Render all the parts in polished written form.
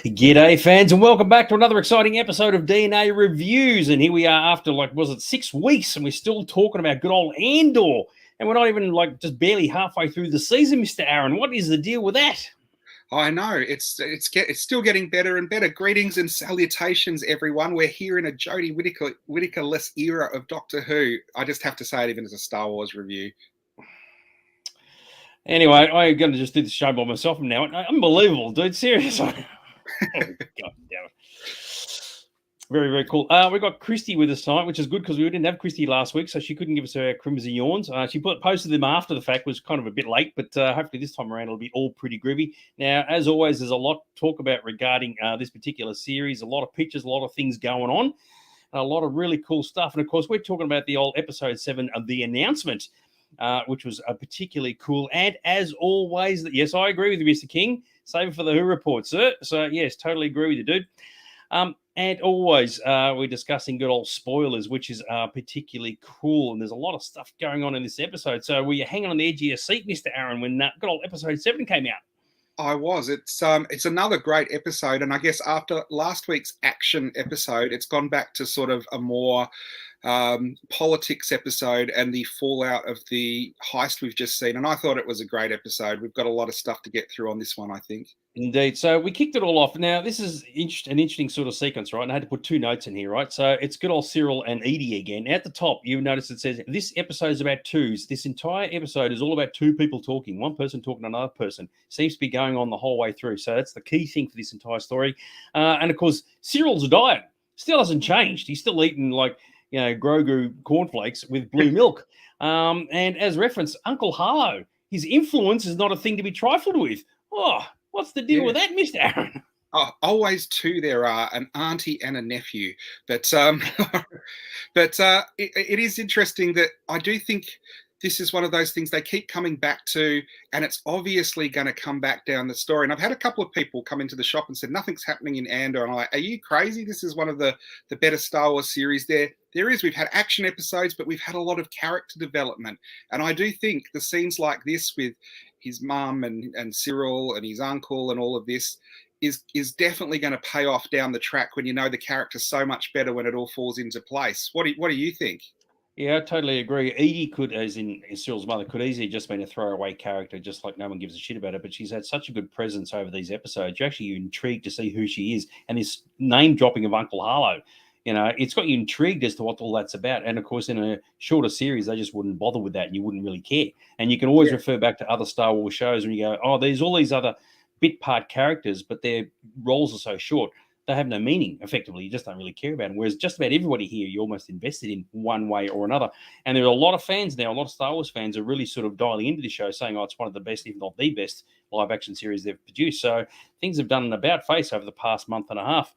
G'day, fans, and welcome back to another exciting episode of DNA Reviews. And here we are after, 6 weeks, and we're still talking about good old Andor. And we're not even, just barely halfway through the season, Mr. Aaron. What is the deal with that? I know, it's still getting better and better. Greetings and salutations, everyone. We're here in a Jodie Whittaker-less era of Doctor Who. I just have to say it even as a Star Wars review. Anyway, I'm going to just do the show by myself from now. Unbelievable, dude. Seriously. Oh, God damn it. Very, very cool. We got Christy with us tonight, which is good because we didn't have Christy last week, so she couldn't give us her crimson yawns. She posted them after the fact, was kind of a bit late, but hopefully this time around it'll be all pretty groovy. Now, as always, there's a lot to talk about regarding this particular series, a lot of pictures, a lot of things going on, and a lot of really cool stuff. And, of course, we're talking about the old episode 7 of The Announcement, which was particularly cool. And as always, yes, I agree with you, Mr. King. Save it for the Who Report, sir. So, yes, totally agree with you, dude. And always, we're discussing good old spoilers, which is particularly cool. And there's a lot of stuff going on in this episode. So were you hanging on the edge of your seat, Mr. Aaron, when good old episode 7 came out? I was. It's another great episode. And I guess after last week's action episode, it's gone back to sort of a more politics episode and the fallout of the heist we've just seen. And I thought it was a great episode. We've got a lot of stuff to get through on this one, I think. Indeed. So we kicked it all off. Now, this is an interesting sort of sequence, right? And I had to put 2 notes in here, right? So it's good old Cyril and Edie again. At the top, you'll notice it says, this episode is about twos. This entire episode is all about 2 people talking, one person talking to another person. Seems to be going on the whole way through. So that's the key thing for this entire story. And, of course, Cyril's diet still hasn't changed. He's still eating, Grogu cornflakes with blue milk. And as reference, Uncle Harlow, his influence is not a thing to be trifled with. Oh, what's the deal with that, Mr. Aaron? Oh, always 2 there are, an auntie and a nephew. But it is interesting that I do think this is one of those things they keep coming back to, and it's obviously going to come back down the story. And I've had a couple of people come into the shop and said, nothing's happening in Andor. And I'm like, are you crazy? This is one of the better Star Wars series there. There is. We've had action episodes, but we've had a lot of character development. And I do think the scenes like this with his mum and Cyril and his uncle and all of this is definitely going to pay off down the track when you know the character's so much better when it all falls into place. What do you think? Yeah, I totally agree. Edie could, as in Cyril's mother, could easily just been a throwaway character, just like no one gives a shit about it. But she's had such a good presence over these episodes. You're actually intrigued to see who she is. And this name dropping of Uncle Harlow, it's got you intrigued as to what all that's about. And, of course, in a shorter series, they just wouldn't bother with that and you wouldn't really care. And you can always refer back to other Star Wars shows when you go, oh, there's all these other bit part characters, but their roles are so short. They have no meaning, effectively. You just don't really care about them. Whereas just about everybody here, you're almost invested in one way or another. And there are a lot of fans now, a lot of Star Wars fans are really sort of dialing into the show, saying, oh, it's one of the best, if not the best, live-action series they've produced. So things have done an about-face over the past month and a half.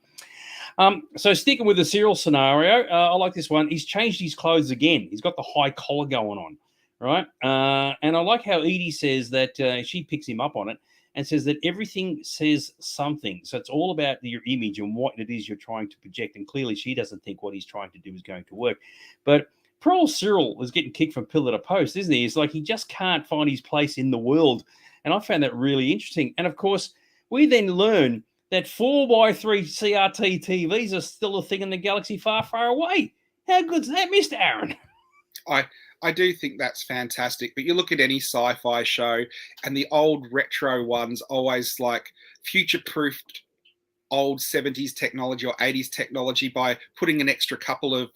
So sticking with the Cyril scenario, I like this one. He's changed his clothes again. He's got the high collar going on, right? And I like how Edie says that she picks him up on it, and says that everything says something. So it's all about your image and what it is you're trying to project. And clearly she doesn't think what he's trying to do is going to work. But poor old Cyril is getting kicked from pillar to post, isn't he? It's like he just can't find his place in the world. And I found that really interesting. And, of course, we then learn that 4x3 CRT TVs are still a thing in the galaxy far, far away. How good's that, Mr. Aaron? I do think that's fantastic, but you look at any sci-fi show and the old retro ones always future-proofed old 70s technology or 80s technology by putting an extra couple of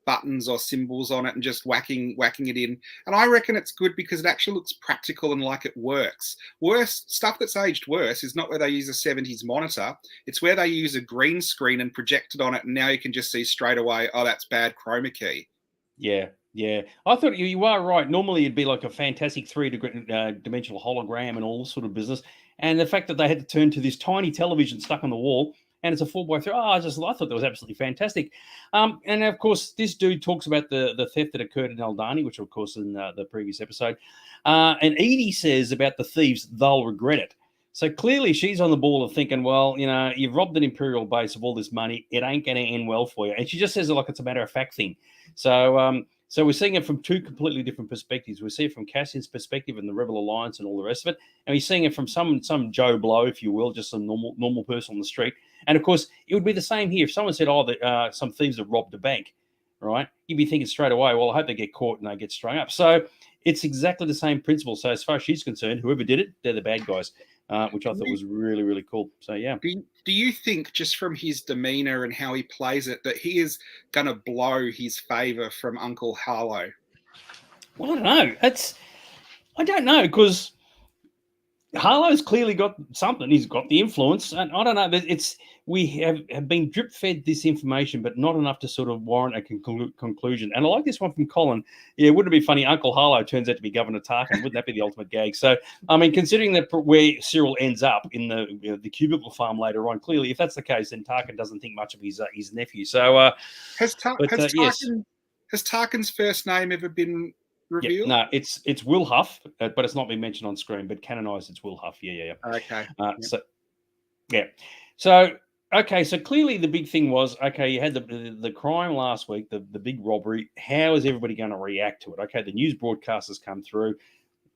buttons or symbols on it and just whacking it in. And I reckon it's good because it actually looks practical and like it works. Stuff that's aged worse is not where they use a 70s monitor. It's where they use a green screen and project it on it, and now you can just see straight away, oh, that's bad chroma key. Yeah. I thought you are right. Normally it'd be like a fantastic 3-dimensional hologram and all this sort of business. And the fact that they had to turn to this tiny television stuck on the wall and it's a 4x3. I thought that was absolutely fantastic. And of course, this dude talks about the theft that occurred in Aldani, which of course in the previous episode. And Edie says about the thieves, they'll regret it. So clearly she's on the ball of thinking, well, you've robbed an Imperial base of all this money. It ain't going to end well for you. And she just says it like it's a matter of fact thing. So So we're seeing it from two completely different perspectives. We see it from Cassian's perspective and the Rebel Alliance and all the rest of it, and we're seeing it from some Joe Blow, if you will, just a normal person on the street. And of course, it would be the same here. If someone said, "Oh, some thieves have robbed a bank," right? You'd be thinking straight away, "Well, I hope they get caught and they get strung up." So it's exactly the same principle. So as far as she's concerned, whoever did it, they're the bad guys, which I thought was really, really cool. So yeah. Do you think, just from his demeanor and how he plays it, that he is going to blow his favor from Uncle Harlow? Well, I don't know. I don't know, because Harlow's clearly got something. He's got the influence, and I don't know. We have been drip fed this information, but not enough to sort of warrant a conclusion. And I like this one from Colin. Yeah, wouldn't it be funny? Uncle Harlow turns out to be Governor Tarkin. Wouldn't that be the ultimate gag? So, I mean, considering that where Cyril ends up in the cubicle farm later on, clearly, if that's the case, then Tarkin doesn't think much of his nephew. So, has Tarkin's first name ever been revealed? No, it's Will Huff, but it's not been mentioned on screen. But canonized, it's Will Huff. Yeah. Okay. So okay, so clearly the big thing was, okay, you had the crime last week, the big robbery. How is everybody going to react to it? Okay, the news broadcasters come through,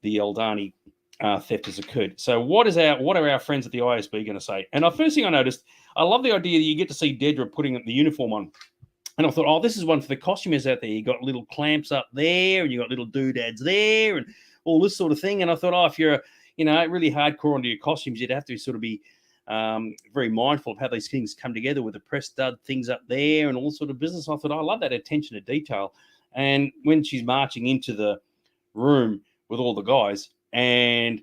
the Eldani theft has occurred. So what are our friends at the ISB going to say? And the first thing I noticed, I love the idea that you get to see Dedra putting the uniform on. And I thought, oh, this is one for the costumers out there. You got little clamps up there, and you got little doodads there, and all this sort of thing. And I thought, oh, if you're, really hardcore onto your costumes, you'd have to sort of be very mindful of how these things come together with the press stud things up there and all sort of business. I thought, I love that attention to detail. And when she's marching into the room with all the guys, and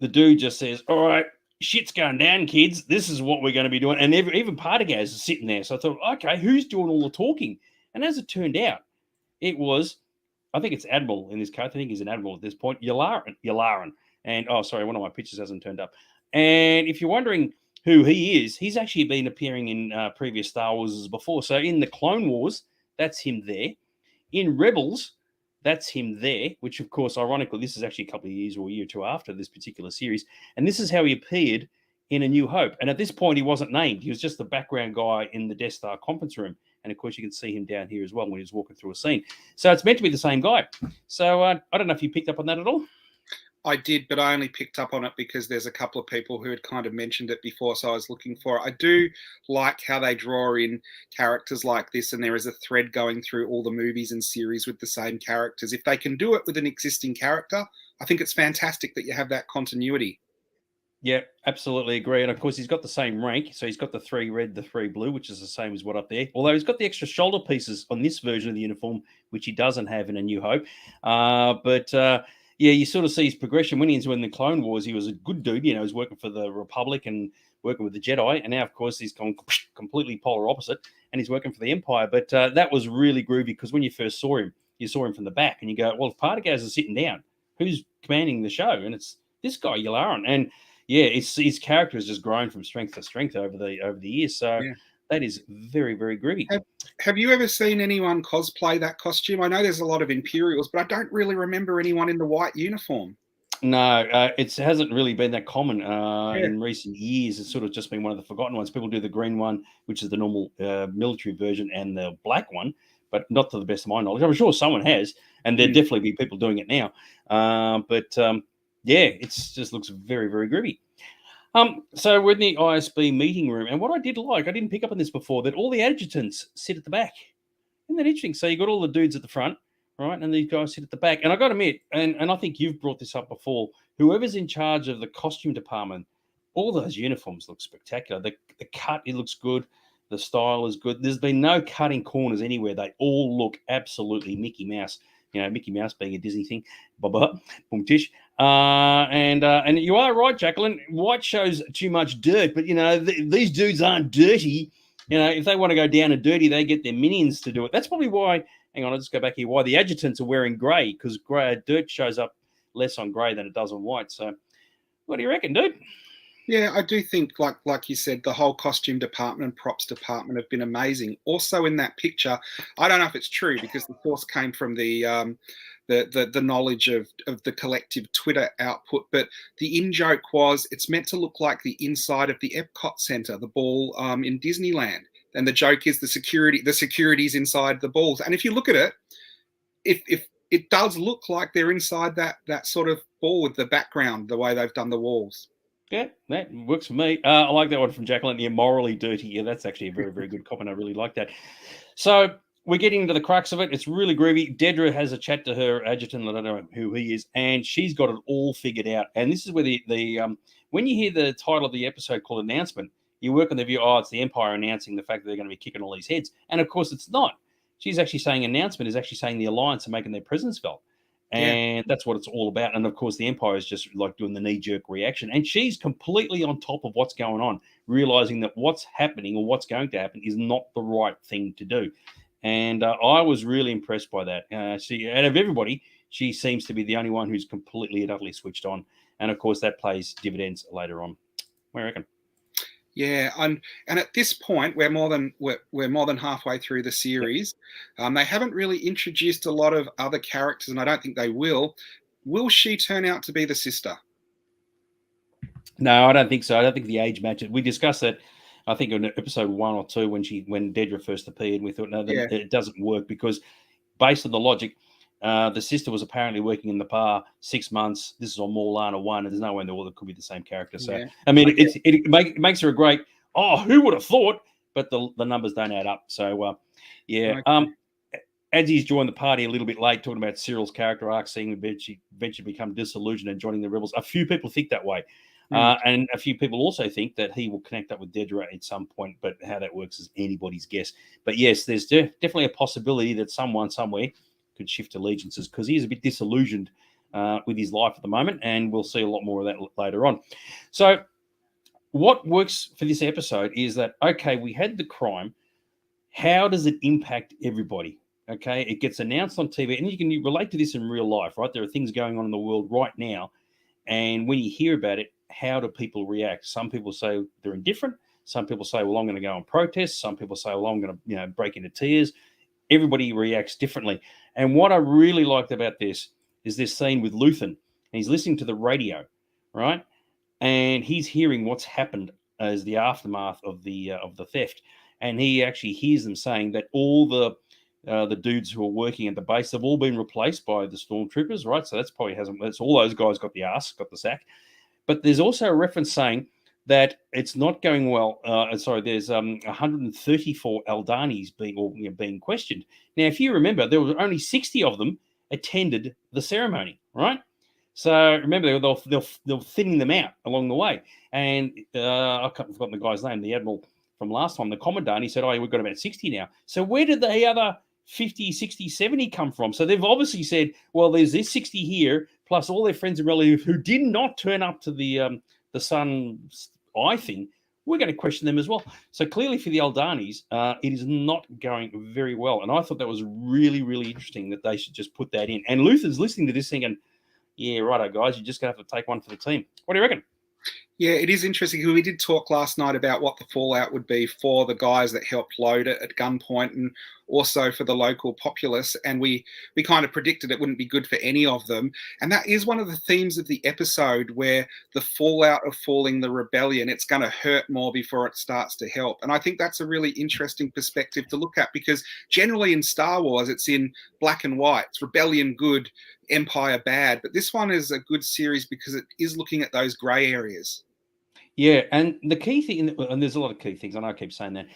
the dude just says, all right, shit's going down, kids. This is what we're going to be doing. And even Partagaz is sitting there. So I thought, okay, who's doing all the talking? And as it turned out, it was, I think it's Admiral in this case. I think he's an Admiral at this point, Yularen. And, oh, sorry, one of my pictures hasn't turned up. And if you're wondering who he is, he's actually been appearing in previous Star Wars before. So in the Clone Wars, that's him there. In Rebels, that's him there, which, of course, ironically, this is actually a couple of years or a year or two after this particular series. And this is how he appeared in A New Hope. And at this point, he wasn't named. He was just the background guy in the Death Star conference room. And, of course, you can see him down here as well when he's walking through a scene. So it's meant to be the same guy. So I don't know if you picked up on that at all. I did, but I only picked up on it because there's a couple of people who had kind of mentioned it before, so I was looking for it. I do like how they draw in characters like this, and there is a thread going through all the movies and series with the same characters. If they can do it with an existing character, I think it's fantastic that you have that continuity. Yeah, absolutely agree. And, of course, he's got the same rank. So he's got the 3 red, the 3 blue, which is the same as what up there. Although he's got the extra shoulder pieces on this version of the uniform, which he doesn't have in A New Hope. Yeah, you sort of see his progression. When he was in the Clone Wars, he was a good dude. He was working for the Republic and working with the Jedi. And now, of course, he's gone completely polar opposite, and he's working for the Empire. But that was really groovy, because when you first saw him, you saw him from the back, and you go, well, if Partagaz is sitting down, who's commanding the show? And it's this guy, Yularen. And yeah, his character has just grown from strength to strength over the years. So that is very, very groovy. Have you ever seen anyone cosplay that costume? I know there's a lot of Imperials, but I don't really remember anyone in the white uniform. No, it hasn't really been that common in recent years. It's sort of just been one of the forgotten ones. People do the green one, which is the normal military version, and the black one, but not to the best of my knowledge. I'm sure someone has, and there'd definitely be people doing it now. Yeah, it just looks very, very groovy. So we're in the ISB meeting room, and what I didn't pick up on this before, that all the adjutants sit at the back. Isn't that interesting? So you got all the dudes at the front, right, and these guys sit at the back. And I got to admit, and I think you've brought this up before, whoever's in charge of the costume department, all those uniforms look spectacular. The cut, it looks good. The style is good. There's been no cutting corners anywhere. They all look absolutely Mickey Mouse. Mickey Mouse being a Disney thing. Boom tish. And you are right, Jacqueline. White shows too much dirt, but these dudes aren't dirty. If they want to go down and dirty, they get their minions to do it. That's probably why. Hang on, I'll just go back here. Why the adjutants are wearing grey, because dirt shows up less on grey than it does on white. So, what do you reckon, dude? Yeah, I do think, like you said, the whole costume department and props department have been amazing. Also, in that picture, I don't know if it's true, because the source came from the knowledge of the collective Twitter output, but the in-joke was it's meant to look like the inside of the Epcot Center, the ball in Disneyland. And the joke is the security's inside the balls. And if you look at it, if it does look like they're inside that sort of ball with the background, the way they've done the walls. Yeah, that works for me. I like that one from Jacqueline. Yeah, morally dirty. Yeah, that's actually a very, very good comment. I really like that. So we're getting into the crux of it. It's really groovy. Dedra has a chat to her adjutant. I don't know who he is, and she's got it all figured out. And this is where the when you hear the title of the episode called announcement, you work on the view. Oh, it's the Empire announcing the fact that they're going to be kicking all these heads, and of course it's not. She's actually saying announcement is actually saying the Alliance are making their presence felt. And that's what it's all about. And of course, the Empire is just like doing the knee-jerk reaction. And she's completely on top of what's going on, realizing that what's happening or what's going to happen is not the right thing to do. And I was really impressed by that. She, out of everybody, she seems to be the only one who's completely and utterly switched on. And of course, that plays dividends later on. What do you reckon? Yeah, and at this point, we're more than halfway through the series. Yep. They haven't really introduced a lot of other characters, and I don't think they will. Will she turn out to be the sister? No, I don't think so. I don't think the age matches. We discussed that, I think, in episode 1 or 2 when Dedra first appeared. We thought, no, it doesn't work because, based on the logic, the sister was apparently working in the bar 6 months. This is on Morlana 1, and there's no way in the world it could be the same character. So, I mean, it makes her a great, who would have thought? But the numbers don't add up. So, as he's joined the party a little bit late, talking about Cyril's character arc, seeing eventually become disillusioned and joining the rebels. A few people think that way. And a few people also think that he will connect up with Dedra at some point, but how that works is anybody's guess. But yes, there's definitely a possibility that someone somewhere could shift allegiances because he is a bit disillusioned with his life at the moment, and we'll see a lot more of that later on. So what works for this episode is that, okay, we had the crime. How does it impact everybody? Okay, it gets announced on TV, and you can relate to this in real life, right? There are things going on in the world right now, and when you hear about it, how do people react? Some people say they're indifferent. Some people say, well, I'm going to go and protest. Some people say, well, I'm going to break into tears. Everybody reacts differently. And what I really liked about this is this scene with Luthen. And he's listening to the radio, right? And he's hearing what's happened as the aftermath of the theft. And he actually hears them saying that all the dudes who are working at the base have all been replaced by the stormtroopers, right? So that's all those guys got the sack. But there's also a reference saying that it's not going well. There's 134 Aldanis being questioned. Now, if you remember, there were only 60 of them attended the ceremony, right? So remember, they're thinning them out along the way. And I've forgotten the guy's name, the admiral from last time, the commandant. He said, "Oh, we've got about 60 now." So where did the other 50, 60, 70 come from? So they've obviously said, well, there's this 60 here, plus all their friends and relatives who did not turn up to the Sun Eye thing. We're going to question them as well. So clearly for the Aldanis, it is not going very well. And I thought that was really, really interesting that they should just put that in. And Luther's listening to this thinking, yeah, righto, guys, you're just going to have to take one for the team. What do you reckon? Yeah, it is interesting. We did talk last night about what the fallout would be for the guys that helped load it at gunpoint and also for the local populace. And we kind of predicted it wouldn't be good for any of them. And that is one of the themes of the episode, where the fallout of falling the rebellion, it's going to hurt more before it starts to help. And I think that's a really interesting perspective to look at, because generally in Star Wars, it's in black and white. It's rebellion good, Empire bad. But this one is a good series because it is looking at those grey areas. Yeah, and the key thing, and there's a lot of key things, I know I keep saying that.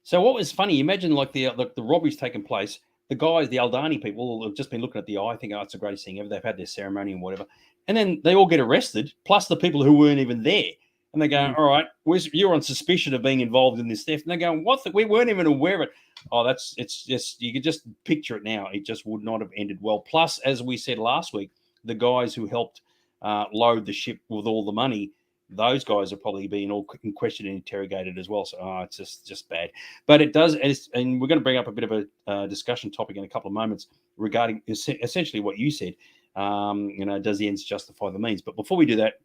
So what was funny, imagine like the robberies taking place, the guys, the Aldani people, have just been looking at the eye, think, oh, it's the greatest thing ever. They've had their ceremony and whatever. And then they all get arrested, plus the people who weren't even there. And they go, all right, you're on suspicion of being involved in this theft. And they go, what? We weren't even aware of it. Oh, it's just, you could just picture it now. It just would not have ended well. Plus, as we said last week, the guys who helped load the ship with all the money, those guys are probably being all questioned and interrogated as well. So it's just bad. But it does, and we're going to bring up a bit of a discussion topic in a couple of moments regarding essentially what you said. Does the ends justify the means? But before we do that,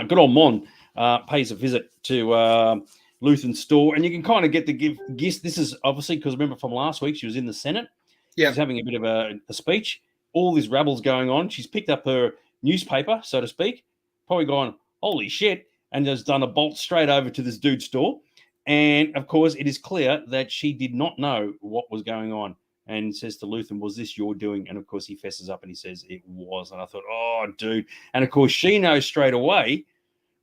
good old Mon pays a visit to Luthen's store, and you can kind of get the gist. This is obviously because remember from last week, she was in the Senate. Yeah. She's having a bit of a speech. All this rabble's going on. She's picked up her newspaper, so to speak, probably gone, holy shit, and has done a bolt straight over to this dude's store. And, of course, it is clear that she did not know what was going on. and says to Luthen, "Was this your doing?" And of course, he fesses up and he says it was. And I thought, oh, dude. And of course, she knows straight away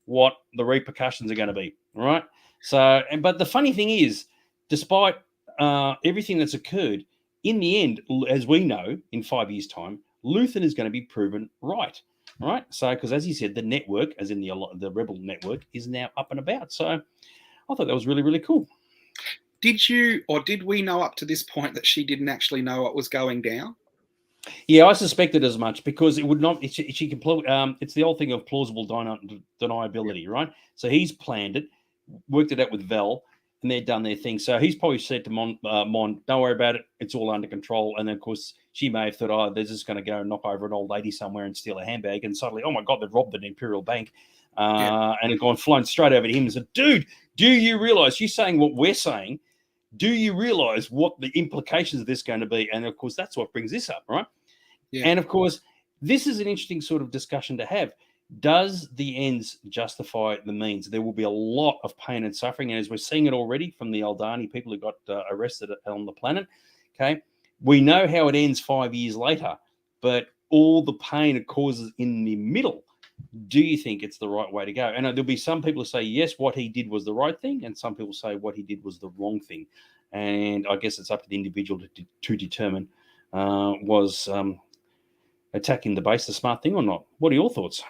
what the repercussions are going to be. Right. So, but the funny thing is, despite everything that's occurred, in the end, as we know, in 5 years' time, Luthen is going to be proven right. Right. So, because as he said, the network, as in the Rebel network, is now up and about. So, I thought that was really, really cool. Did you, or did we know up to this point that she didn't actually know what was going down? Yeah, I suspected as much because it would not. She can. It's the old thing of plausible deniability, right? So he's planned it, worked it out with Vel, and they've done their thing. So he's probably said to Mon, "Don't worry about it. It's all under control." And then, of course, she may have thought, "Oh, they're just going to go and knock over an old lady somewhere and steal a handbag." And suddenly, oh my God, they've robbed an Imperial bank, and have gone flown straight over to him and said, "Dude, do you realize you're saying what we're saying? Do you realize what the implications of this are going to be?" And of course, that's what brings this up, right? Yeah. And of course, this is an interesting sort of discussion to have. Does the ends justify the means? There will be a lot of pain and suffering. And as we're seeing it already from the Aldani people who got arrested on the planet, okay, we know how it ends 5 years later, but all the pain it causes in the middle, do you think it's the right way to go? And there'll be some people who say, yes, what he did was the right thing. And some people say what he did was the wrong thing. And I guess it's up to the individual to determine was attacking the base the smart thing or not. What are your thoughts?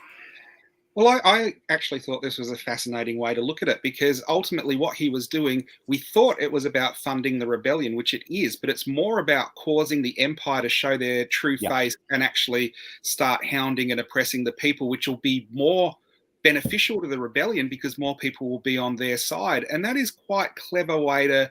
Well, I actually thought this was a fascinating way to look at it, because ultimately what he was doing, we thought it was about funding the rebellion, which it is, but it's more about causing the Empire to show their true face and actually start hounding and oppressing the people, which will be more beneficial to the rebellion because more people will be on their side. And that is quite a clever way to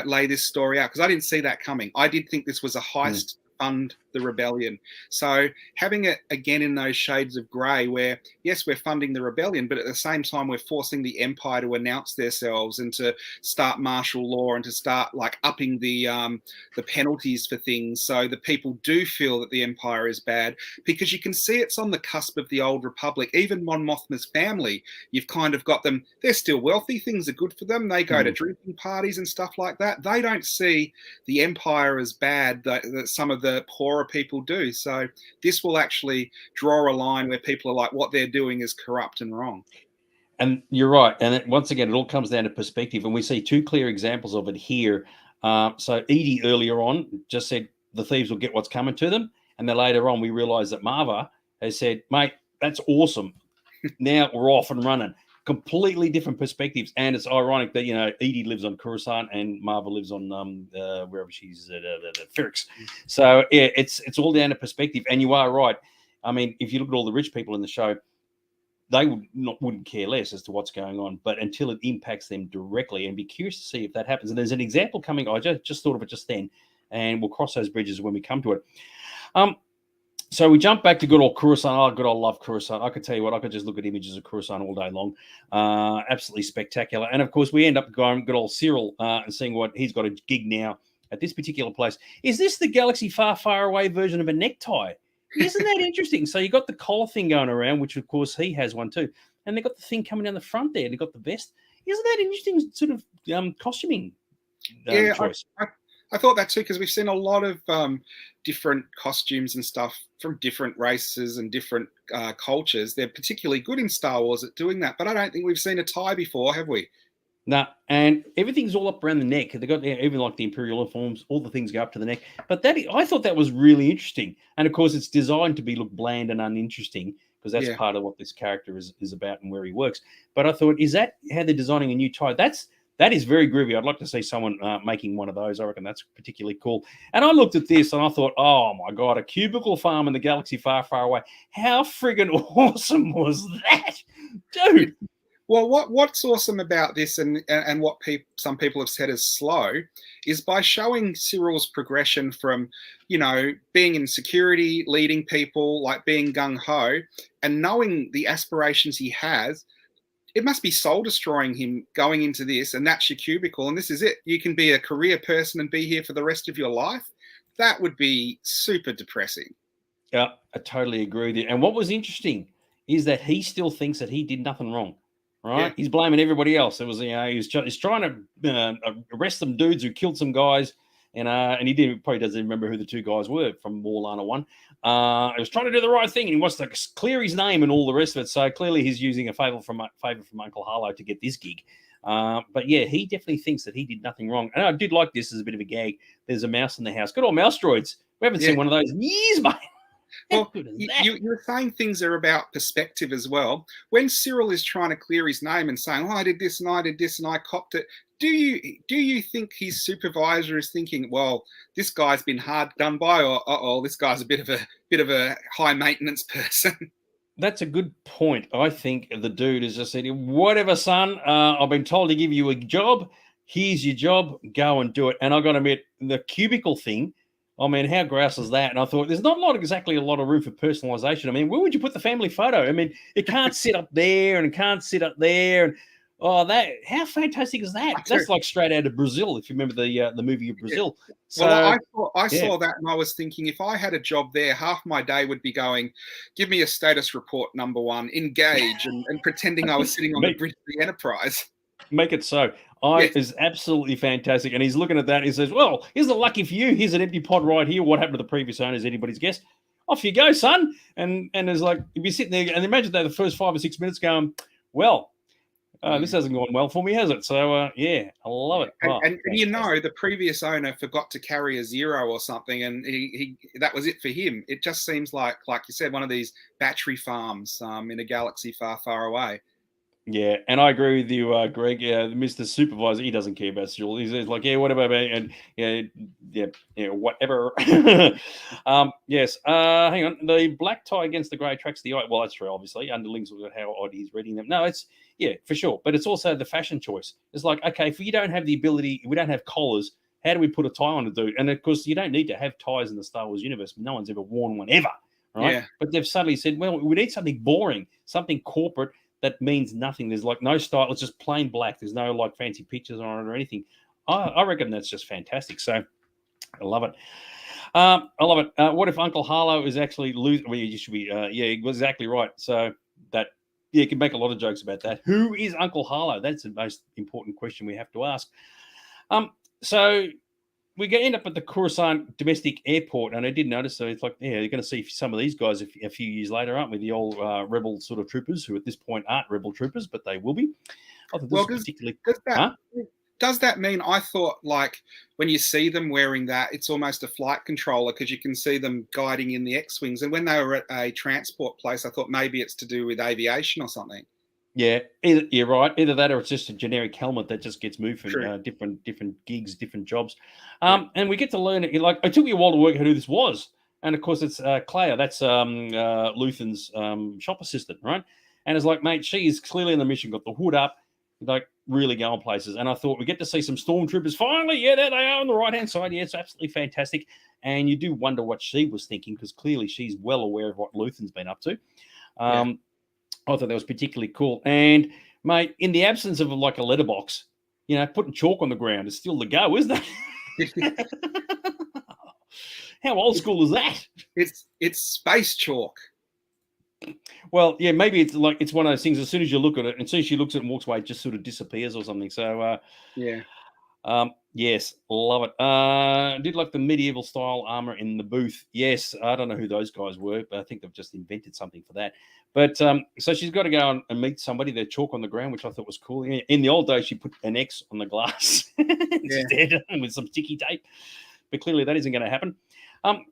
lay this story out, because I didn't see that coming. I did think this was a heist fund the rebellion. So having it again in those shades of grey where, yes, we're funding the rebellion, but at the same time we're forcing the Empire to announce themselves and to start martial law and to start like upping the penalties for things, so the people do feel that the Empire is bad, because you can see it's on the cusp of the old Republic. Even Mon Mothma's family, you've kind of got them, they're still wealthy, things are good for them, they go to drinking parties and stuff like that. They don't see the Empire as bad that some of the poorer people do. So this will actually draw a line where people are like, what they're doing is corrupt and wrong. And you're right. And once again, it all comes down to perspective. And we see two clear examples of it here. So Edie earlier on just said the thieves will get what's coming to them. And then later on, we realize that Marva has said, mate, that's awesome. Now we're off and running. Completely different perspectives. And it's ironic that, you know, Edie lives on Coruscant and Marva lives on wherever she's at Ferrix. So yeah, it's all down to perspective. And you are right. I mean, if you look at all the rich people in the show, they wouldn't care less as to what's going on, but until it impacts them directly, and be curious to see if that happens. And there's an example coming. I just thought of it just then, and we'll cross those bridges when we come to it. So we jump back to good old Coruscant. Oh, good old love Coruscant. I could tell you what, I could just look at images of Coruscant all day long. Absolutely spectacular. And of course, we end up going good old Cyril and seeing what he's got a gig now at this particular place. Is this the galaxy far, far away version of a necktie? Isn't that interesting? So you got the collar thing going around, which of course he has one too. And they got the thing coming down the front there. They got the vest. Isn't that interesting sort of costuming choice? I thought that too, because we've seen a lot of different costumes and stuff from different races and different cultures. They're particularly good in Star Wars at doing that, but I don't think we've seen a tie before, have we? No, and everything's all up around the neck. They got even like the Imperial uniforms, all the things go up to the neck. But I thought that was really interesting. And of course, it's designed to look bland and uninteresting, because that's part of what this character is about and where he works. But I thought, is that how they're designing a new tie? That is very groovy. I'd like to see someone making one of those. I reckon that's particularly cool. And I looked at this and I thought, oh my God, a cubicle farm in the galaxy far, far away. How friggin' awesome was that? Dude. Well, what's awesome about this, and what some people have said is slow, is by showing Cyril's progression from, you know, being in security, leading people, like being gung-ho, and knowing the aspirations he has. It must be soul destroying him going into this, and that's your cubicle, and this is it. You can be a career person and be here for the rest of your life. That would be super depressing. Yeah, I totally agree with you. And what was interesting is that he still thinks that he did nothing wrong. Right? Yeah. He's blaming everybody else. It was, you know, he's trying to arrest some dudes who killed some guys, And he probably doesn't remember who the two guys were from Warlana 1. He was trying to do the right thing, and he wants to clear his name and all the rest of it. So clearly he's using a favor from Uncle Harlow to get this gig. But yeah, he definitely thinks that he did nothing wrong. And I did like this as a bit of a gag. There's a mouse in the house. Good old mouse droids. We haven't seen one of those in years, mate. Well, you were saying things are about perspective as well. When Cyril is trying to clear his name and saying, "Oh, I did this and I did this and I copped it," do you think his supervisor is thinking, "Well, this guy's been hard done by," or this guy's a bit of a high maintenance person"? That's a good point. I think the dude is just saying, "Whatever, son. I've been told to give you a job. Here's your job. Go and do it." And I got to admit, the cubicle thing. I mean, how grouse is that? And I thought, there's not exactly a lot of room for personalization. I mean, where would you put the family photo? I mean, it can't sit up there and it can't sit up there. And how fantastic is that? That's like straight out of Brazil, if you remember the movie of Brazil. Yeah. So, well, I saw that and I was thinking, if I had a job there, half my day would be going, give me a status report, number one, engage, and pretending I was sitting on the bridge of the Enterprise. Make it so. Is absolutely fantastic. And he's looking at that. He says, "Well, isn't it lucky for you? Here's an empty pod right here. What happened to the previous owners? Anybody's guess? Off you go, son." And it's like, if you're sitting there, and imagine that the first 5 or 6 minutes going, "Well, this hasn't gone well for me, has it?" So, yeah, I love it. And the previous owner forgot to carry a 0 or something, and he that was it for him. It just seems like you said, one of these battery farms in a galaxy far, far away. Yeah, and I agree with you, Greg. Mr. Supervisor, he doesn't care about Cyril. He's like, "Yeah, whatever, man," and yeah, whatever. Yes. Hang on. The black tie against the grey tracks the eye. Well, that's true. Obviously, underlings look at how odd he's reading them. No, it's for sure. But it's also the fashion choice. It's like, okay, if we don't have the ability, we don't have collars. How do we put a tie on a dude? And of course, you don't need to have ties in the Star Wars universe. No one's ever worn one ever, right? Yeah. But they've suddenly said, well, we need something boring, something corporate. That means nothing. There's like no style. It's just plain black. There's no like fancy pictures on it or anything. I reckon that's just fantastic. So I love it. I love it. What if Uncle Harlow is actually losing? Well, you should be. Yeah, exactly right. So that you can make a lot of jokes about that. Who is Uncle Harlow? That's the most important question we have to ask. So we end up at the Coruscant domestic airport, and I did notice, so it's like, yeah, you're going to see some of these guys a few years later, aren't we? The old rebel sort of troopers who at this point aren't rebel troopers, but they will be. Does that mean, I thought, like, when you see them wearing that, it's almost a flight controller because you can see them guiding in the X-Wings. And when they were at a transport place, I thought maybe it's to do with aviation or something. Yeah, you're right. Either that or it's just a generic helmet that just gets moved for different gigs, different jobs. And we get to learn it. Like, it took me a while to work out who this was. And, of course, it's Claire. That's Luthen's shop assistant, right? And it's like, mate, she is clearly on the mission, got the hood up, like really going places. And I thought we get to see some stormtroopers. Finally, yeah, there they are on the right-hand side. Yeah, it's absolutely fantastic. And you do wonder what she was thinking because clearly she's well aware of what Luthen's been up to. I thought that was particularly cool. And, mate, in the absence of like a letterbox, putting chalk on the ground is still the go, isn't it? How old school is that? It's space chalk. Well, yeah, maybe it's one of those things. As soon as you look at it, and as soon as she looks at it and walks away, it just sort of disappears or something. So, yes, love it. Did like the medieval style armor in the booth. Yes, I don't know who those guys were, but I think they've just invented something for that. But so she's got to go and meet somebody. They're chalk on the ground, which I thought was cool. In the old days, she put an X on the glass instead with some sticky tape. But clearly that isn't going to happen.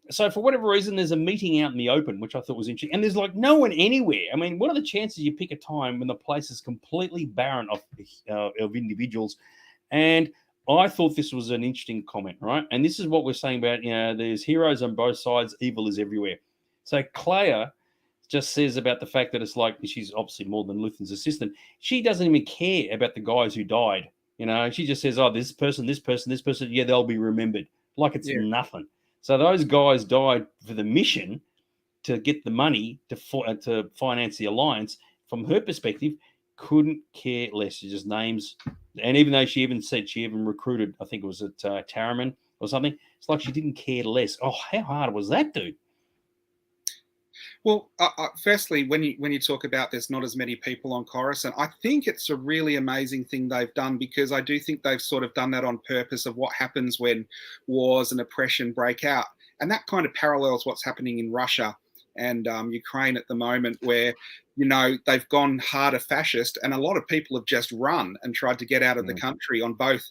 So for whatever reason, there's a meeting out in the open, which I thought was interesting. And there's like no one anywhere. I mean, what are the chances you pick a time when the place is completely barren of individuals? And I thought this was an interesting comment, right? And this is what we're saying about, there's heroes on both sides. Evil is everywhere. So Claire just says about the fact that it's like, she's obviously more than Luthen's assistant. She doesn't even care about the guys who died. She just says, oh, this person, yeah, they'll be remembered. Like it's nothing. So those guys died for the mission to get the money to finance the alliance. From her perspective, couldn't care less. She just names. And even though she even said she even recruited, I think it was at Taraman or something, it's like she didn't care less. Oh, how hard was that, dude? Well, firstly, when you talk about there's not as many people on Coruscant, I think it's a really amazing thing they've done, because I do think they've sort of done that on purpose, of what happens when wars and oppression break out, and that kind of parallels what's happening in Russia and Ukraine at the moment, where they've gone harder fascist, and a lot of people have just run and tried to get out of the country on both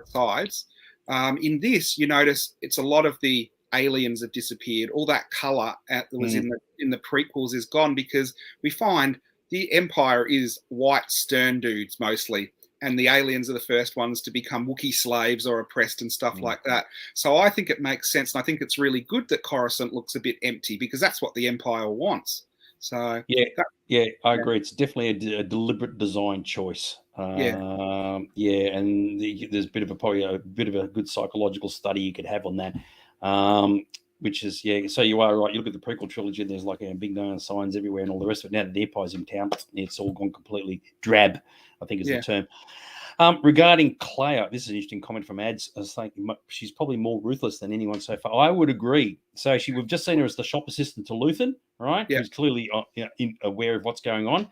sides. In this, you notice it's a lot of the aliens have disappeared. All that color that was in the prequels is gone, because we find the Empire is white, stern dudes mostly, and the aliens are the first ones to become Wookiee slaves or oppressed and stuff like that. So I think it makes sense, and I think it's really good that Coruscant looks a bit empty, because that's what the Empire wants. So I agree. It's definitely a deliberate design choice. And there's probably a bit of a good psychological study you could have on that. Which is, so you are right. You look at the prequel trilogy, and there's like big neon signs everywhere and all the rest of it. Now that the Empire's in town, it's all gone completely drab, I think is the term. Regarding Claire, this is an interesting comment from Ads. I was thinking she's probably more ruthless than anyone so far. I would agree. So we've just seen her as the shop assistant to Luthen, right? Yeah. Who's clearly aware of what's going on.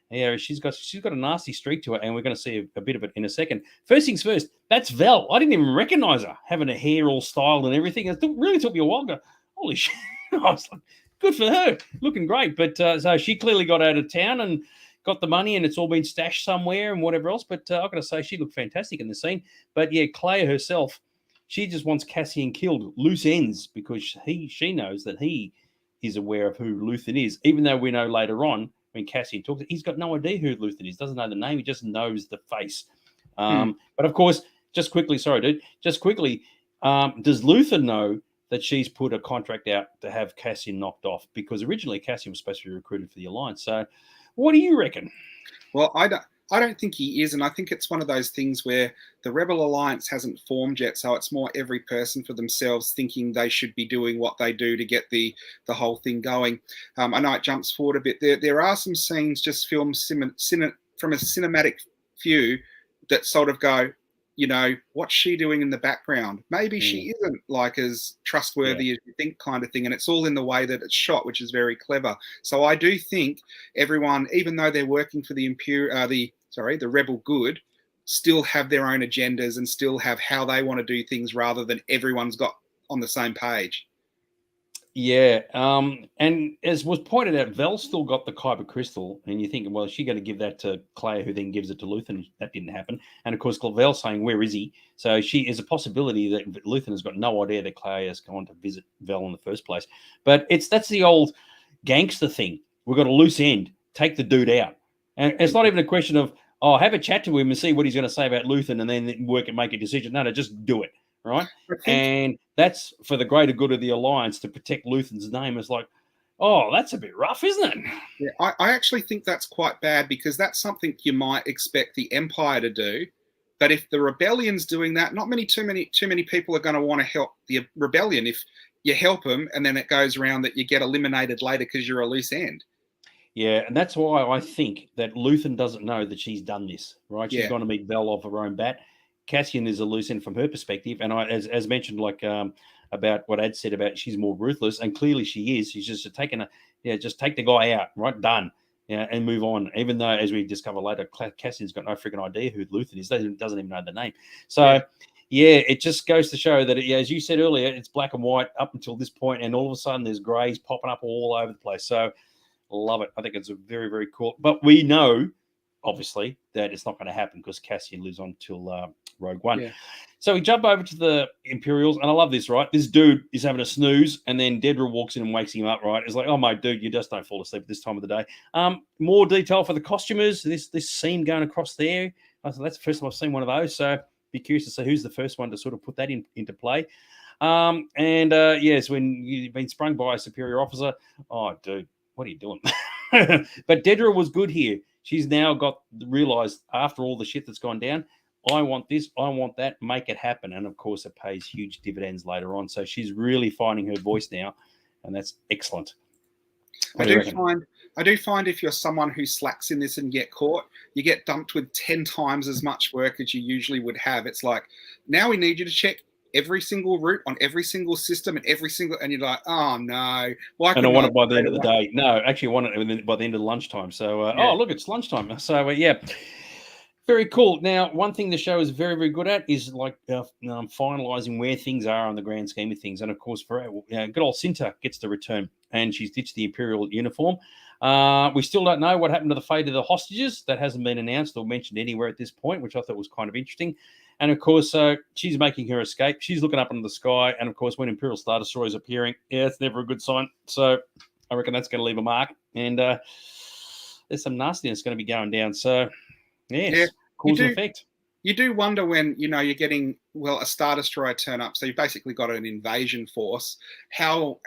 Yeah, she's got a nasty streak to her, and we're going to see a bit of it in a second. First things first, that's Vel. I didn't even recognize her, having her hair all styled and everything. It really took me a while to go, holy shit. I was like, good for her, looking great. But so she clearly got out of town and got the money, and it's all been stashed somewhere and whatever else. But I've got to say, she looked fantastic in the scene. But yeah, Claire herself, she just wants Cassian killed, loose ends, because she knows that he is aware of who Luthen is, even though we know later on, when Cassian talks, he's got no idea who Luthen is, doesn't know the name, he just knows the face. But of course, does Luthen know that she's put a contract out to have Cassian knocked off? Because originally Cassian was supposed to be recruited for the Alliance. So what do you reckon? Well, I don't think he is, and I think it's one of those things where the Rebel Alliance hasn't formed yet, so it's more every person for themselves thinking they should be doing what they do to get the whole thing going. I know it jumps forward a bit. There are some scenes just filmed from a cinematic view that sort of go, what's she doing in the background? Maybe she isn't like as trustworthy as you think, kind of thing. And it's all in the way that it's shot, which is very clever. So I do think everyone, even though they're working for the Rebel good, still have their own agendas and still have how they want to do things, rather than everyone's got on the same page. Yeah, and as was pointed out, Vel still got the Kyber crystal, and you're thinking, well, is she going to give that to Claire, who then gives it to Luthen? That didn't happen. And of course, Vel's saying, where is he? So she is a possibility that Luthen has got no idea that Claire has gone to visit Vel in the first place. But that's the old gangster thing. We've got a loose end. Take the dude out. And it's not even a question of, have a chat to him and see what he's going to say about Luthen, and then work and make a decision. No, just do it. Right. And that's for the greater good of the Alliance, to protect Luthen's name. It's like, that's a bit rough, isn't it? Yeah, I actually think that's quite bad, because that's something you might expect the Empire to do. But if the Rebellion's doing that, not too many people are going to want to help the Rebellion. If you help them and then it goes around that you get eliminated later because you're a loose end. Yeah, and that's why I think that Luthen doesn't know that she's done this, right? She's gone to meet Vel off her own bat. Cassian is a loose end from her perspective, and as mentioned, about what Ad said about she's more ruthless, and clearly she is. She's just just take the guy out, right? Done, and move on. Even though, as we discover later, Cassian's got no freaking idea who Luthen is. Doesn't even know the name. So, it just goes to show that, as you said earlier, it's black and white up until this point, and all of a sudden there's greys popping up all over the place. So, love it. I think it's a very, very cool. But we know, obviously, that it's not going to happen, because Cassian lives on till Rogue One. So we jump over to the Imperials, and I love this, right? This dude is having a snooze, and then Dedra walks in and wakes him up, right? It's like, oh, my dude, you just don't fall asleep at this time of the day. More detail for the costumers. This scene going across there. I thought that's the first time I've seen one of those, so be curious to see who's the first one to sort of put that into play. Yes, when you've been sprung by a superior officer, oh, dude, what are you doing? But Dedra was good here. She's now realized, after all the shit that's gone down, I want this, I want that, make it happen. And of course, it pays huge dividends later on. So she's really finding her voice now, and that's excellent. I do find if you're someone who slacks in this and get caught, you get dumped with 10 times as much work as you usually would have. It's like, now we need you to check every single route on every single system and and you're like, oh no, why And I couldn't want I it by the end straight of the away? day. No, actually, I want it by the end of lunchtime. So, Yeah. oh, look, it's lunchtime. So, yeah, very cool. Now, one thing the show is very, very good at is like finalizing where things are on the grand scheme of things. And of course, for good old Cinta gets the return, and she's ditched the Imperial uniform. We still don't know what happened to the fate of the hostages. That hasn't been announced or mentioned anywhere at this point, which I thought was kind of interesting. And of course, she's making her escape. She's looking up into the sky. And of course, when Imperial Star Destroyer is appearing, yeah, it's never a good sign. So I reckon that's going to leave a mark. And there's some nastiness going to be going down. So, Yeah. yes, cause and effect. You do wonder when, you're getting, a Star Destroyer turn up. So you've basically got an invasion force. How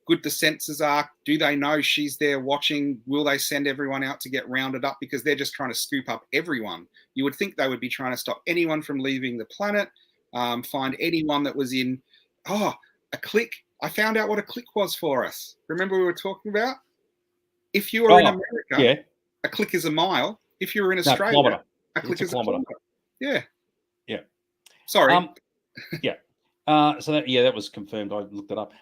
good the sensors are. Do they know she's there watching? Will they send everyone out to get rounded up? Because they're just trying to scoop up everyone. You would think they would be trying to stop anyone from leaving the planet, find anyone that was in, a click. I found out what a click was for us. Remember we were talking about? If you were in America, a click is a mile. If you were in Australia, kilometre. a click is a kilometre. Yeah. Yeah. Sorry. Yeah. So that was confirmed. I looked it up.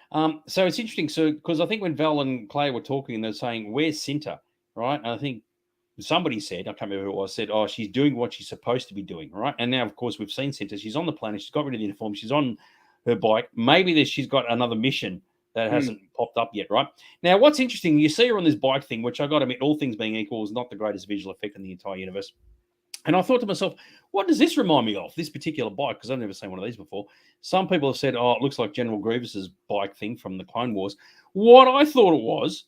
So it's interesting. So because I think when Val and Clay were talking, they're saying, "Where's Cinta?" Right? And I think somebody said, I can't remember who it was, said, "Oh, she's doing what she's supposed to be doing." Right? And now, of course, we've seen Cinta. She's on the planet. She's got rid of the uniform. She's on her bike. Maybe she's got another mission that hasn't popped up yet. Right? Now, what's interesting, you see her on this bike thing, which I got to admit, all things being equal, is not the greatest visual effect in the entire universe. And I thought to myself, what does this remind me of, this particular bike? Because I've never seen one of these before. Some people have said, oh, it looks like General Grievous's bike thing from the Clone Wars. What I thought it was,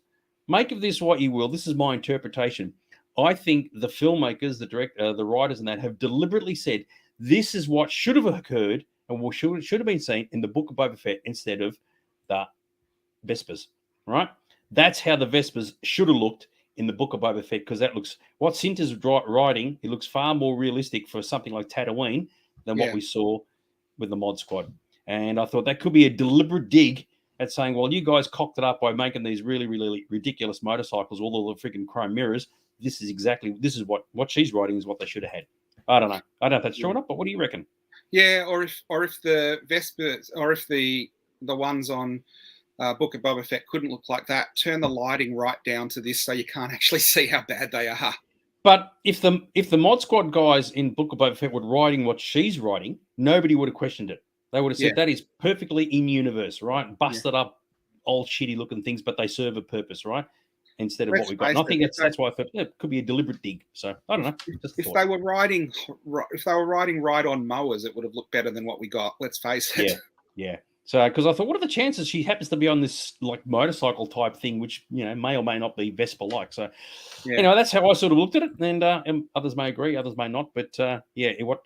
make of this what you will, this is my interpretation. I think the filmmakers, the writers and that have deliberately said, this is what should have occurred and what should have been seen in the Book of Boba Fett instead of the Vespers, right? That's how the Vespers should have looked in the Book of Boba Fett, because that looks, what Cinta's writing, it looks far more realistic for something like Tatooine than what we saw with the Mod Squad. And I thought that could be a deliberate dig at saying, well, you guys cocked it up by making these really, really ridiculous motorcycles, all the freaking chrome mirrors. This is what she's writing is what they should have had. I don't know. I don't know if that's true or not, but what do you reckon? Yeah, or if the Vespers, or if the ones on Book of Boba Fett couldn't look like that, turn the lighting right down to this so you can't actually see how bad they are. But if the Mod Squad guys in Book of Boba Fett were writing what she's writing, nobody would have questioned it. They would have said that is perfectly in universe, right? Busted up, old shitty looking things, but they serve a purpose, right? Instead of what we've got. And I think that's why I thought it could be a deliberate dig. So I don't know. If they were riding right on mowers, it would have looked better than what we got. Let's face it. Yeah. So, because I thought, what are the chances she happens to be on this like motorcycle type thing, which may or may not be Vespa like. So, that's how I sort of looked at it, and others may agree, others may not. But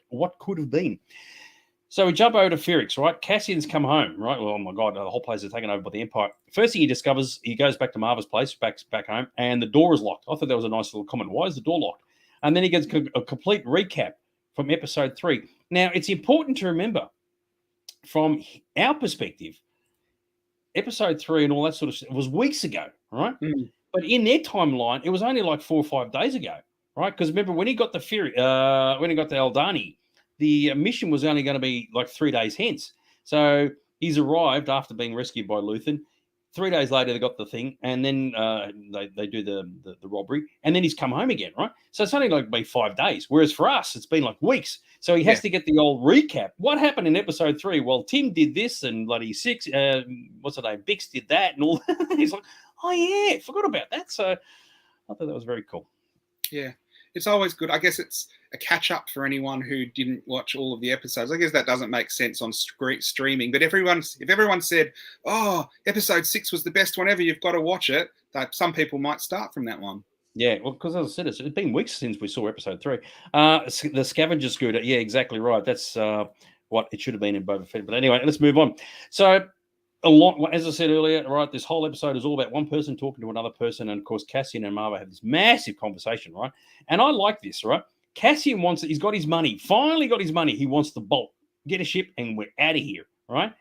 what could have been? So we jump over to Ferrix, right? Cassian's come home, right? Well, oh my God, the whole place is taken over by the Empire. First thing he discovers, he goes back to Marva's place, back home, and the door is locked. I thought that was a nice little comment. Why is the door locked? And then he gets a complete recap from episode 3. Now, it's important to remember, from our perspective, episode 3 and all that sort of stuff was weeks ago, right? But in their timeline, it was only like 4 or 5 days ago, right? Because remember, when he got the when he got the Aldani, the mission was only going to be like 3 days hence. So he's arrived after being rescued by Luthen. 3 days later, they got the thing, and then they do the robbery, and then he's come home again, right? So it's only like 5 days, whereas for us, it's been like weeks. So he has to get the old recap. What happened in episode 3? Well, Tim did this, and bloody Six, what's her name? Bix did that, and all that. He's like, oh yeah, forgot about that. So I thought that was very cool. Yeah. It's always good. I guess it's a catch-up for anyone who didn't watch all of the episodes. I guess that doesn't make sense on streaming. But if everyone said, oh, episode 6 was the best one ever, you've got to watch it, that some people might start from that one. Yeah, well, because as I said, it's been weeks since we saw episode 3. The scavenger scooter. Yeah, exactly right. That's what it should have been in Boba Fett. But anyway, let's move on. So as I said earlier, right, this whole episode is all about one person talking to another person, and of course Cassian and Marva have this massive conversation, right? And I like this, right? Cassian he's got his money, finally got his money. He wants to bolt, get a ship, and we're out of here, right?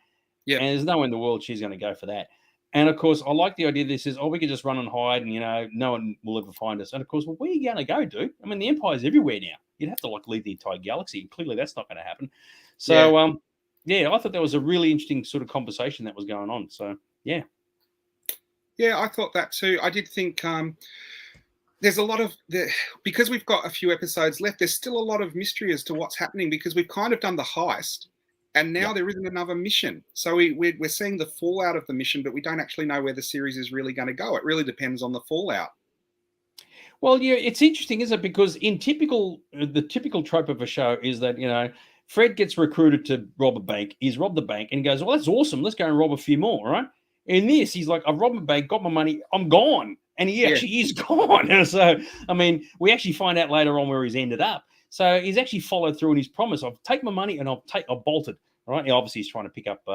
Yeah. And there's no way in the world she's going to go for that. And of course, I like the idea this is, we could just run and hide, and no one will ever find us. And of course, well, where are you going to go, dude? I mean, the Empire's everywhere now. You'd have to leave the entire galaxy, and clearly that's not going to happen. So yeah, I thought that was a really interesting sort of conversation that was going on. So yeah. Yeah, I thought that too. I did think there's a lot of because we've got a few episodes left. There's still a lot of mystery as to what's happening because we've kind of done the heist, and now there isn't another mission. So we're seeing the fallout of the mission, but we don't actually know where the series is really going to go. It really depends on the fallout. Well, yeah, it's interesting, isn't it? Because in the typical trope of a show is that, Fred gets recruited to rob a bank. He's robbed the bank and he goes, well, that's awesome. Let's go and rob a few more, right? In this, he's like, I've robbed a bank, got my money, I'm gone. And he actually is gone. So, I mean, we actually find out later on where he's ended up. So he's actually followed through on his promise. I'll take my money and I'll bolted, right? And obviously, he's trying to pick up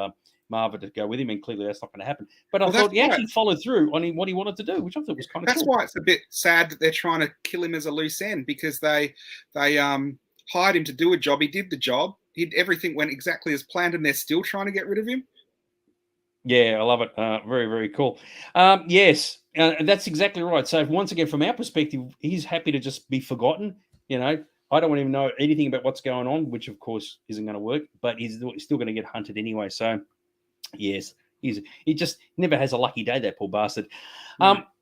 Marva to go with him, and clearly that's not going to happen. But I thought he actually followed through on what he wanted to do, which I thought was kind of cool. That's why it's a bit sad that they're trying to kill him as a loose end, because they hired him to do a job. He did the job. Everything went exactly as planned, and they're still trying to get rid of him. Yeah, I love it. Very, very cool. Yes, that's exactly right. So once again, from our perspective, he's happy to just be forgotten. I don't want him to know anything about what's going on, which of course isn't going to work, but he's still going to get hunted anyway. So yes, he just never has a lucky day, that poor bastard.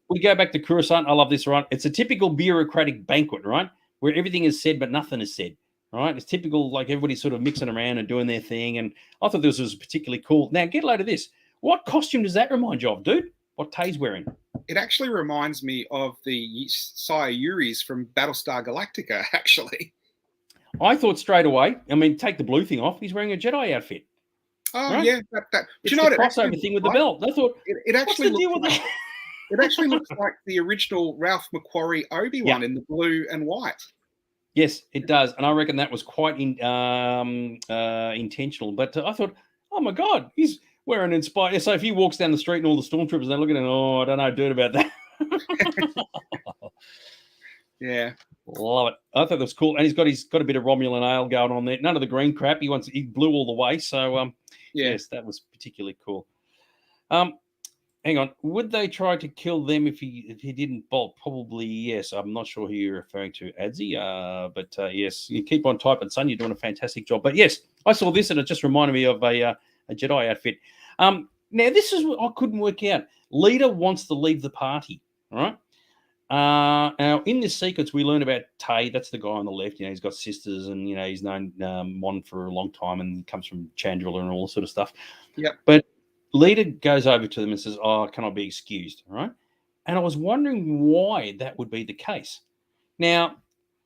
We go back to Coruscant. I love this, right? It's a typical bureaucratic banquet, right? Where everything is said, but nothing is said, right? It's typical, like everybody's sort of mixing around and doing their thing. And I thought this was particularly cool. Now, get a load of this. What costume does that remind you of, dude? What Tay's wearing? It actually reminds me of the Sayuris from Battlestar Galactica, actually. I thought straight away, I mean, take the blue thing off. He's wearing a Jedi outfit. Oh, right? Yeah. It's the crossover thing with the belt. I thought, it actually what's the deal with that? It actually looks like the original Ralph McQuarrie Obi-Wan in the blue and white. Yes, it does. And I reckon that was quite intentional. But I thought, oh, my God, he's wearing inspired. So if he walks down the street and all the stormtroopers, they're looking at him, oh, I don't know, dude, about that. Yeah. Love it. I thought that was cool. And he's got a bit of Romulan ale going on there. None of the green crap. He blew all the way. So, yes, that was particularly cool. Hang on. Would they try to kill them if he didn't bolt? Probably yes. I'm not sure who you're referring to, Adzi. But yes, you keep on typing, son. You're doing a fantastic job. But yes, I saw this and it just reminded me of a Jedi outfit. Now, this is what I couldn't work out. Leader wants to leave the party, all right? Now, in this sequence, we learn about Tay. That's the guy on the left. He's got sisters and, he's known Mon for a long time and comes from Chandrila and all this sort of stuff. Yep. But Leader goes over to them and says, oh, can I be excused, all right? And I was wondering why that would be the case. Now,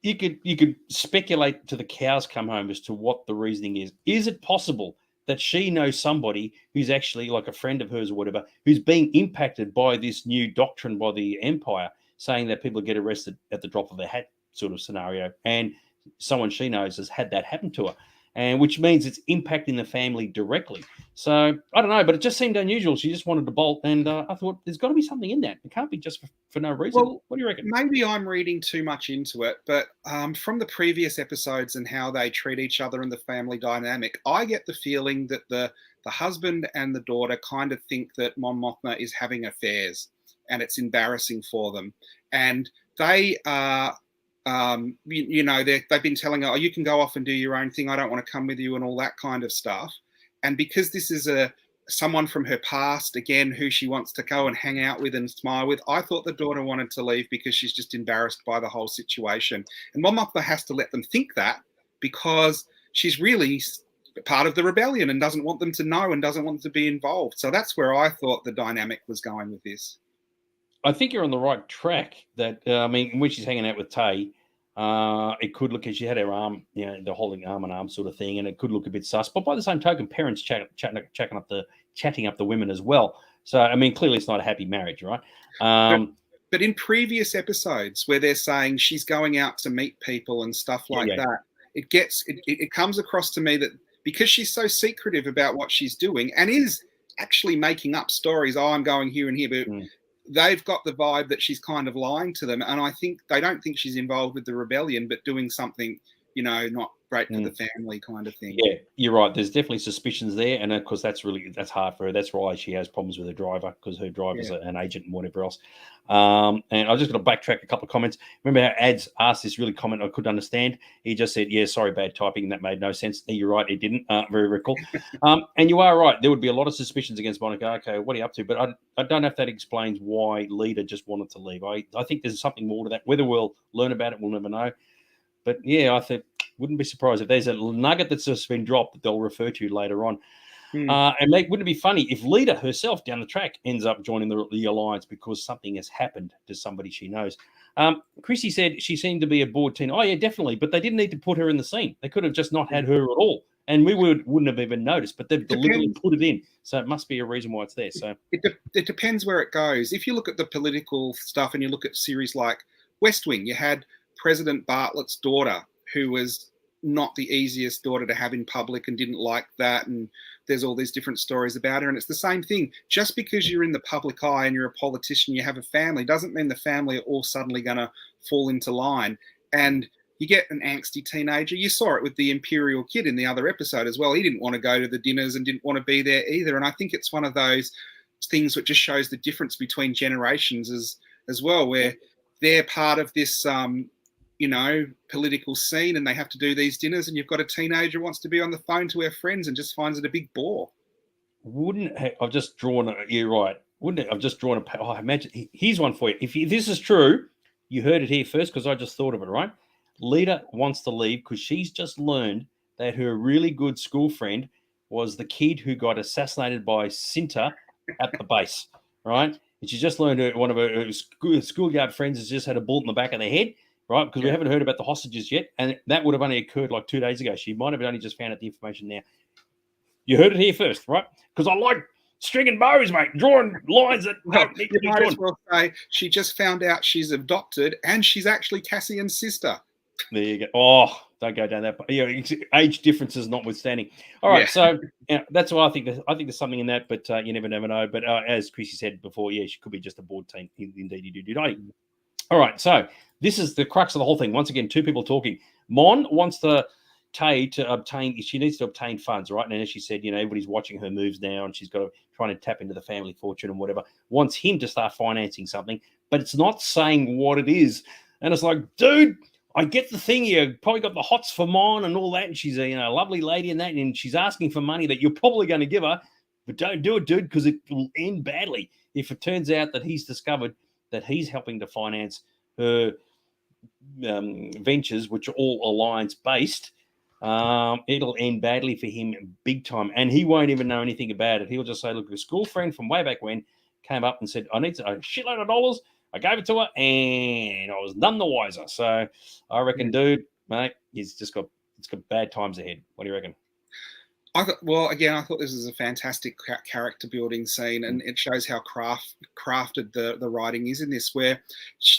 you could speculate till the cows come home as to what the reasoning is. Is it possible that she knows somebody who's actually like a friend of hers or whatever, who's being impacted by this new doctrine by the Empire, saying that people get arrested at the drop of a hat sort of scenario, and someone she knows has had that happen to her, and which means it's impacting the family directly. So I don't know, but it just seemed unusual. She just wanted to bolt, and I thought there's got to be something in that. It can't be just for no reason. Well, what do you reckon? Maybe I'm reading too much into it, but from the previous episodes and how they treat each other and the family dynamic, I get the feeling that the husband and the daughter kind of think that Mon Mothma is having affairs, and it's embarrassing for them. And they are, they've been telling her, oh, you can go off and do your own thing. I don't want to come with you and all that kind of stuff. And because this is someone from her past, again, who she wants to go and hang out with and smile with, I thought the daughter wanted to leave because she's just embarrassed by the whole situation. And Mon Mothma has to let them think that because she's really part of the rebellion and doesn't want them to know and doesn't want them to be involved. So that's where I thought the dynamic was going with this. I think you're on the right track. That when she's hanging out with Tay, it could look as she had her arm, the holding arm and arm sort of thing, and it could look a bit sus. But by the same token, parents chatting up the women as well. So clearly it's not a happy marriage, right? But in previous episodes where they're saying she's going out to meet people and stuff like that, it comes across to me that because she's so secretive about what she's doing and is actually making up stories. Oh, I'm going here and here, but. They've got the vibe that she's kind of lying to them. And I think they don't think she's involved with the rebellion, but doing something, not great for the family kind of thing. Yeah, you're right. There's definitely suspicions there. And of course, that's hard for her. That's why she has problems with her driver, because her driver's an agent and whatever else. And I just got to backtrack a couple of comments. Remember how Ads asked this really comment I couldn't understand? He just said, yeah, sorry, bad typing. That made no sense. You're right, it didn't. Very, very cool. And you are right. There would be a lot of suspicions against Monica. Okay, what are you up to? But I don't know if that explains why Lita just wanted to leave. I think there's something more to that. Whether we'll learn about it, we'll never know. But yeah, I think wouldn't be surprised if there's a nugget that's just been dropped that they'll refer to later on. And wouldn't it be funny if Lita herself down the track ends up joining the alliance because something has happened to somebody she knows? Chrissy said she seemed to be a bored teen. Oh, yeah, definitely. But they didn't need to put her in the scene. They could have just not had her at all. And we wouldn't have even noticed. But they've deliberately put it in. So it must be a reason why it's there. So it depends where it goes. If you look at the political stuff and you look at series like West Wing, you had President Bartlett's daughter, who was not the easiest daughter to have in public and didn't like that. And there's all these different stories about her. And it's the same thing. Just because you're in the public eye and you're a politician, you have a family, doesn't mean the family are all suddenly going to fall into line. And you get an angsty teenager. You saw it with the Imperial kid in the other episode as well. He didn't want to go to the dinners and didn't want to be there either. And I think it's one of those things that just shows the difference between generations as well, where they're part of this political scene and they have to do these dinners, and you've got a teenager who wants to be on the phone to her friends and just finds it a big bore. I've just drawn you're right. Wouldn't it? I've just drawn imagine. Here's one for you. If this is true, you heard it here first because I just thought of it, right? Lita wants to leave because she's just learned that her really good school friend was the kid who got assassinated by Cinta at the base, right? And she's just learned one of her schoolyard friends has just had a bullet in the back of their head, right? Because we haven't heard about the hostages yet. And that would have only occurred like 2 days ago. She might have only just found out the information now. You heard it here first, right? Because I like stringing bows, mate, drawing lines that don't need to be drawn. You might as well say she just found out she's adopted and she's actually Cassian's sister. There you go. Oh, don't go down that. Age differences notwithstanding. All right, so that's why I think there's something in that, but you never know. But as Chrissy said before, yeah, she could be just a bored teen. Indeed, you do. All right, so this is the crux of the whole thing. Once again, two people talking. Mon wants Tay to obtain. She needs to obtain funds, right? And as she said, everybody's watching her moves now, and she's got to trying to tap into the family fortune and whatever. Wants him to start financing something, but it's not saying what it is. And it's like, dude, I get the thing. You probably got the hots for Mon and all that, and she's a lovely lady and that, and she's asking for money that you're probably going to give her, but don't do it, dude, because it will end badly if it turns out that he's discovered that he's helping to finance her ventures, which are all alliance based. It'll end badly for him big time, and he won't even know anything about it. He'll just say, look, a school friend from way back when came up and said, I need a shitload of dollars. I gave it to her and I was none the wiser. So I reckon, dude, mate, it's got bad times ahead. What do you reckon? I thought this is a fantastic character building scene, and it shows how crafted the writing is in this, where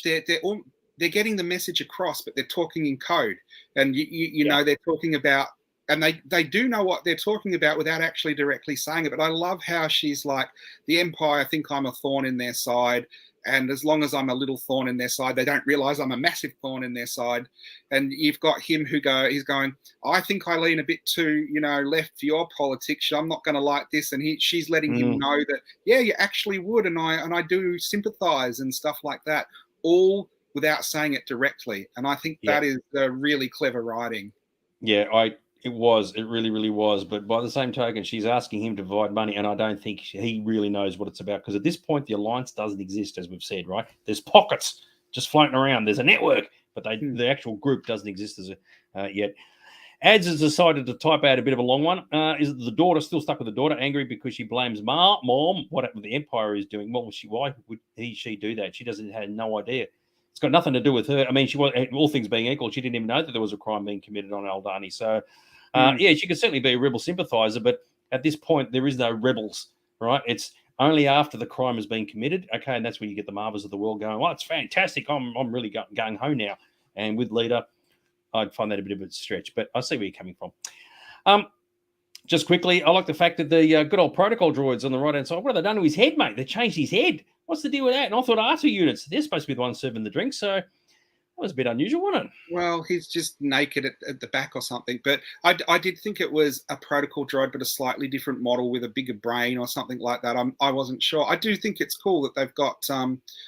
they're getting the message across, but they're talking in code, and you know they're talking about, and they do know what they're talking about without actually directly saying it. But I love how she's like, the Empire think I'm a thorn in their side, and as long as I'm a little thorn in their side, they don't realize I'm a massive thorn in their side. And you've got him he's going, I think I lean a bit too, left for your politics. I'm not going to like this. And she's letting him know that, yeah, you actually would. And I do sympathize and stuff like that, all without saying it directly. And I think that is really clever writing. Yeah, it really, really was. But by the same token, she's asking him to provide money, and I don't think he really knows what it's about, because at this point, the alliance doesn't exist, as we've said, right? There's pockets just floating around. There's a network, but the actual group doesn't exist yet. Ads has decided to type out a bit of a long one. Is the daughter still stuck with the daughter, angry because she blames mom? What the Empire is doing? Why would she do that? She had no idea. It's got nothing to do with her. I mean, she was, all things being equal, she didn't even know that there was a crime being committed on Aldani. So, she could certainly be a rebel sympathizer, but at this point, there is no rebels, right? It's only after the crime has been committed. Okay, and that's when you get the Marvels of the world going, well, it's fantastic. I'm really going home now. And with Lita, I'd find that a bit of a stretch, but I see where you're coming from. Just quickly, I like the fact that the good old protocol droids on the right-hand side, what have they done to his head, mate? They changed his head. What's the deal with that? And I thought R2 units, they're supposed to be the ones serving the drinks. So was a bit unusual, wasn't it? Well, he's just naked at the back or something. But I did think it was a protocol droid, but a slightly different model with a bigger brain or something like that. I wasn't sure. I do think it's cool that they've got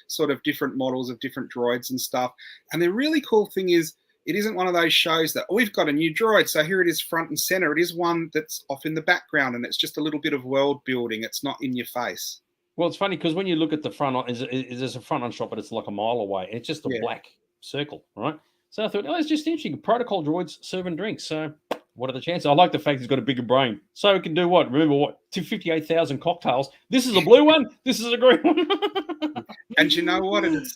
sort of different models of different droids and stuff. And the really cool thing is, it isn't one of those shows that, oh, we've got a new droid, so here it is front and center. It is one that's off in the background, and it's just a little bit of world building. It's not in your face. Well, it's funny because when you look at the front, there's a front on shot, but it's like a mile away. And it's just a black circle, right? So I thought, oh, it's just interesting. Protocol droids serving drinks. So what are the chances? I like the fact he's got a bigger brain. So it can do what? Remember what? 58,000 cocktails. This is a blue one. This is a green one. And you know what? It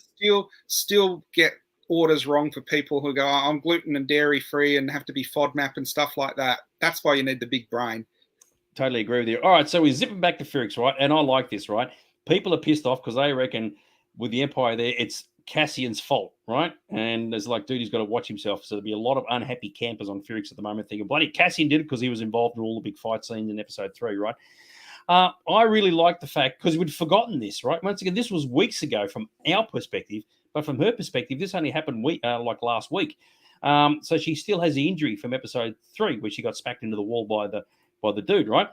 still get orders wrong for people who go, I'm gluten and dairy free and have to be FODMAP and stuff like that. That's why you need the big brain. Totally agree with you. All right, so we're zipping back to Ferrix, right? And I like this, right? People are pissed off because they reckon with the Empire there, it's Cassian's fault, right? And there's like, dude, he's got to watch himself. So there'll be a lot of unhappy campers on Ferrix at the moment thinking, bloody Cassian did it because he was involved in all the big fight scenes in episode 3, right? I really like the fact, because we'd forgotten this, right? Once again, this was weeks ago from our perspective, but from her perspective, this only happened like last week. So she still has the injury from episode 3, where she got smacked into the wall by the dude, right?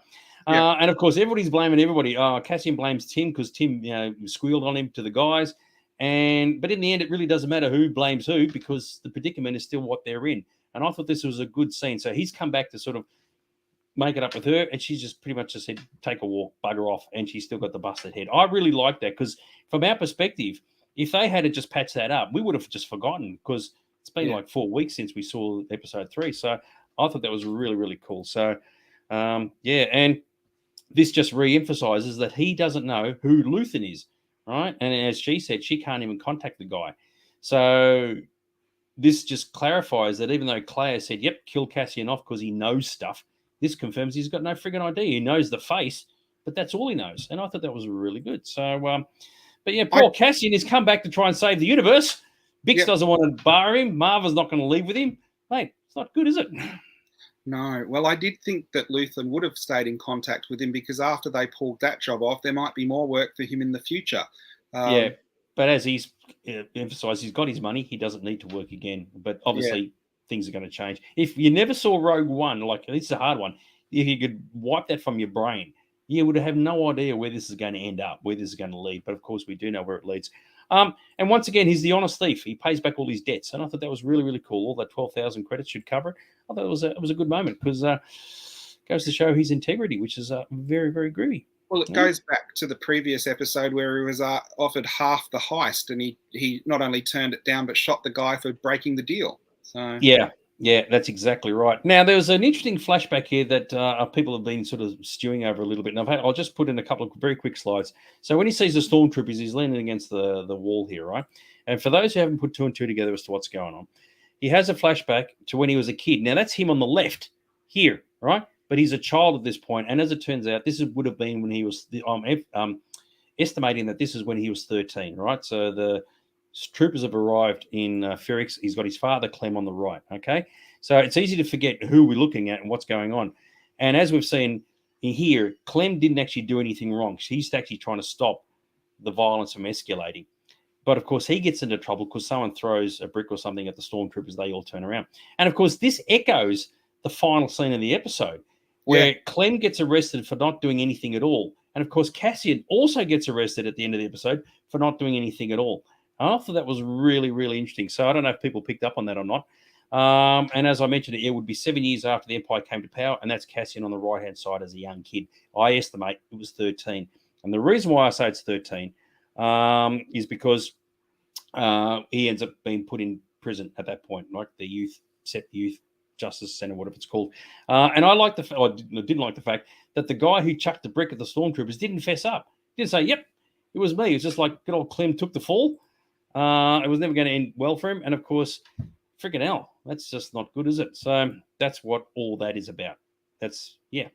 Yeah. And of course, everybody's blaming everybody. Cassian blames Tim because Tim, squealed on him to the guys. But in the end, it really doesn't matter who blames who, because the predicament is still what they're in. And I thought this was a good scene. So he's come back to sort of make it up with her, and she's just pretty much just said, take a walk, bugger off, and she's still got the busted head. I really like that, because from our perspective, if they had to just patch that up, we would have just forgotten, because it's been like 4 weeks since we saw episode 3. So I thought that was really, really cool. So, and this just re-emphasizes that he doesn't know who Luthen is, right? And as she said, she can't even contact the guy. So this just clarifies that even though Claire said, yep, kill Cassian off because he knows stuff, this confirms he's got no friggin' idea. He knows the face, but that's all he knows. And I thought that was really good. So, but yeah, poor Cassian has come back to try and save the universe. Bix doesn't want to bar him. Marva's not going to leave with him. Mate, it's not good, is it? No. Well, I did think that Luthen would have stayed in contact with him, because after they pulled that job off, there might be more work for him in the future. But as he's emphasized, he's got his money. He doesn't need to work again. But obviously, things are going to change. If you never saw Rogue One, like, this is a hard one, if you could wipe that from your brain, you would have no idea where this is going to end up, where this is going to lead. But of course, we do know where it leads. And once again, he's the honest thief. He pays back all his debts. And I thought that was really, really cool. All that 12,000 credits should cover it. I thought it was a good moment, because goes to show his integrity, which is very, very groovy. Well, it goes back to the previous episode where he was offered half the heist, and he not only turned it down, but shot the guy for breaking the deal. So Yeah, that's exactly right. Now, there was an interesting flashback here that people have been sort of stewing over a little bit. And I'll just put in a couple of very quick slides. So when he sees the stormtroopers, he's leaning against the wall here, right? And for those who haven't put 2 and 2 together as to what's going on, he has a flashback to when he was a kid. Now, that's him on the left here, right? But he's a child at this point. And as it turns out, this would have been when he was estimating that this is when he was 13, right? So the troopers have arrived in Ferrix. He's got his father, Clem, on the right, okay? So it's easy to forget who we're looking at and what's going on. And as we've seen here, Clem didn't actually do anything wrong. He's actually trying to stop the violence from escalating. But, of course, he gets into trouble because someone throws a brick or something at the stormtroopers. They all turn around. And, of course, this echoes the final scene of the episode where Clem gets arrested for not doing anything at all. And, of course, Cassian also gets arrested at the end of the episode for not doing anything at all. I thought that was really, really interesting. So I don't know if people picked up on that or not. And as I mentioned, it would be 7 years after the Empire came to power, and that's Cassian on the right-hand side as a young kid. I estimate it was 13. And the reason why I say it's 13 is because he ends up being put in prison at that point, like the youth justice center, whatever it's called. And I didn't like the fact that the guy who chucked the brick at the stormtroopers didn't fess up. He didn't say, yep, it was me. It was just like good old Clem took the fall. It was never going to end well for him. And, of course, freaking hell, that's just not good, is it? So that's what all that is about. That's, what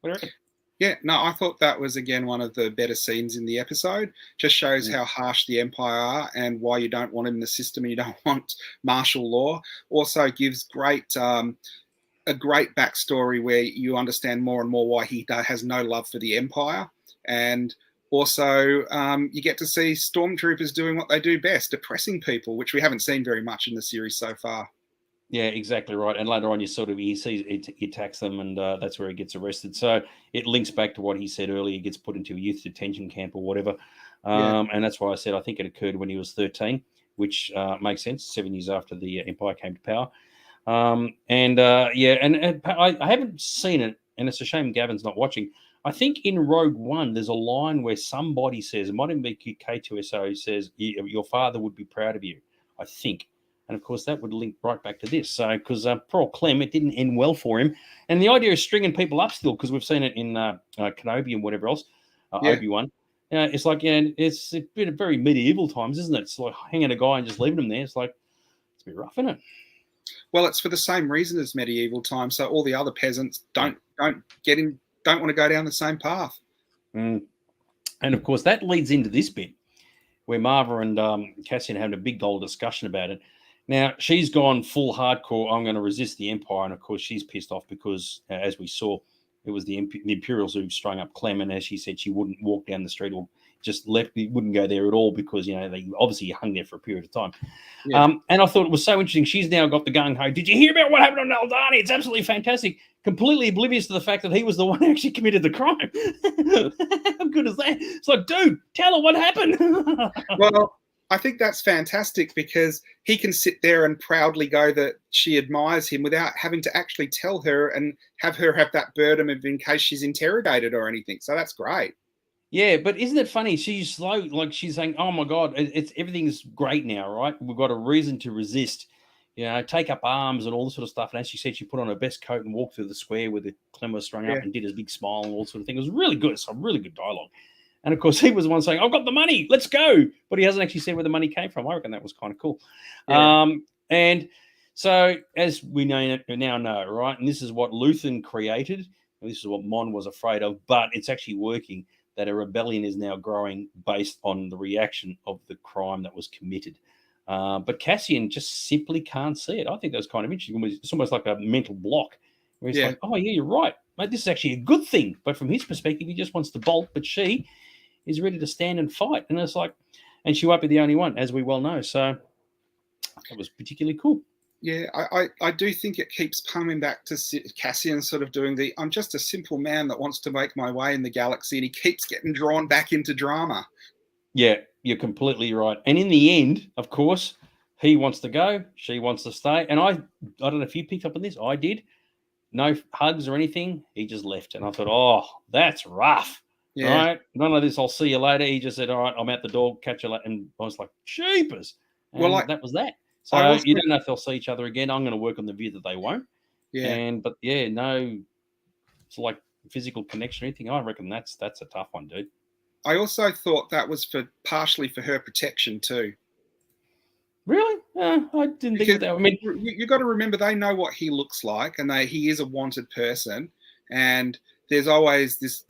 do you reckon? Yeah, no, I thought that was, again, one of the better scenes in the episode. Just shows how harsh the Empire are and why you don't want them in the system and you don't want martial law. Also gives a great backstory where you understand more and more why he has no love for the Empire. And also, you get to see stormtroopers doing what they do best, oppressing people, which we haven't seen very much in the series so far. Yeah, exactly right. And later on, he sees he attacks them, and that's where he gets arrested. So it links back to what he said earlier. He gets put into a youth detention camp or whatever, Yeah, and that's why I said I think it occurred when he was 13, which makes sense. 7 years after the Empire came to power. And I haven't seen it, and it's a shame Gavin's not watching. I think in Rogue One, there's a line where somebody says, it might even be K2SO, says, your father would be proud of you, I think. And of course, that would link right back to this. So, because poor Clem, it didn't end well for him. And the idea of stringing people up still, because we've seen it in Kenobi and whatever else, yeah. Obi-Wan. It's like, it's been a very medieval times, isn't it? It's like hanging a guy and just leaving him there. It's like, it's a bit rough, isn't it? Well, it's for the same reason as medieval times. So all the other peasants don't want to go down the same path. Mm. And of course, that leads into this bit where Marva and Cassian having a big old discussion about it. Now, she's gone full hardcore. I'm going to resist the Empire. And of course, she's pissed off because, as we saw, it was the Imperials who strung up Clem. And as she said, she wouldn't walk down the street or just left, wouldn't go there at all because, they obviously hung there for a period of time. Yeah. And I thought it was so interesting. She's now got the gung-ho. Did you hear about what happened on Aldani? It's absolutely fantastic. Completely oblivious to the fact that he was the one who actually committed the crime. How good is that? It's like, dude, tell her what happened. Well, I think that's fantastic because he can sit there and proudly go that she admires him without having to actually tell her and have her have that burden of in case she's interrogated or anything. So that's great. Yeah, but isn't it funny? She's slow, like she's saying, "Oh my God, it's everything's great now, right? We've got a reason to resist, take up arms and all this sort of stuff." And as she said, she put on her best coat and walked through the square with the Clem was strung up and did his big smile and all sort of thing. It was really good. It's a really good dialogue. And of course, he was the one saying, "I've got the money, let's go," but he hasn't actually said where the money came from. I reckon that was kind of cool. Yeah. And so, as we now know, right, and this is what Luthen created, and this is what Mon was afraid of, but it's actually working. That a rebellion is now growing based on the reaction of the crime that was committed. But Cassian just simply can't see it. I think that's kind of interesting. It's almost like a mental block where he's like, oh, yeah, you're right. Mate, this is actually a good thing. But from his perspective, he just wants to bolt. But she is ready to stand and fight. And it's like, and she won't be the only one, as we well know. So that was particularly cool. Yeah, I do think it keeps coming back to Cassian sort of doing I'm just a simple man that wants to make my way in the galaxy, and he keeps getting drawn back into drama. Yeah, you're completely right. And in the end, of course, he wants to go, she wants to stay. And I don't know if you picked up on this. I did. No hugs or anything. He just left. And I thought, oh, that's rough. Yeah. Right? None of this, I'll see you later. He just said, all right, I'm out the door, catch you later. And I was like, jeepers. And that was that. So you don't know if they'll see each other again. I'm going to work on the view that they won't. Yeah. But no, it's like physical connection or anything. I reckon that's a tough one, dude. I also thought that was partially for her protection too. Really? I didn't think of that. I mean, you got to remember they know what he looks like, and he is a wanted person. And there's always there's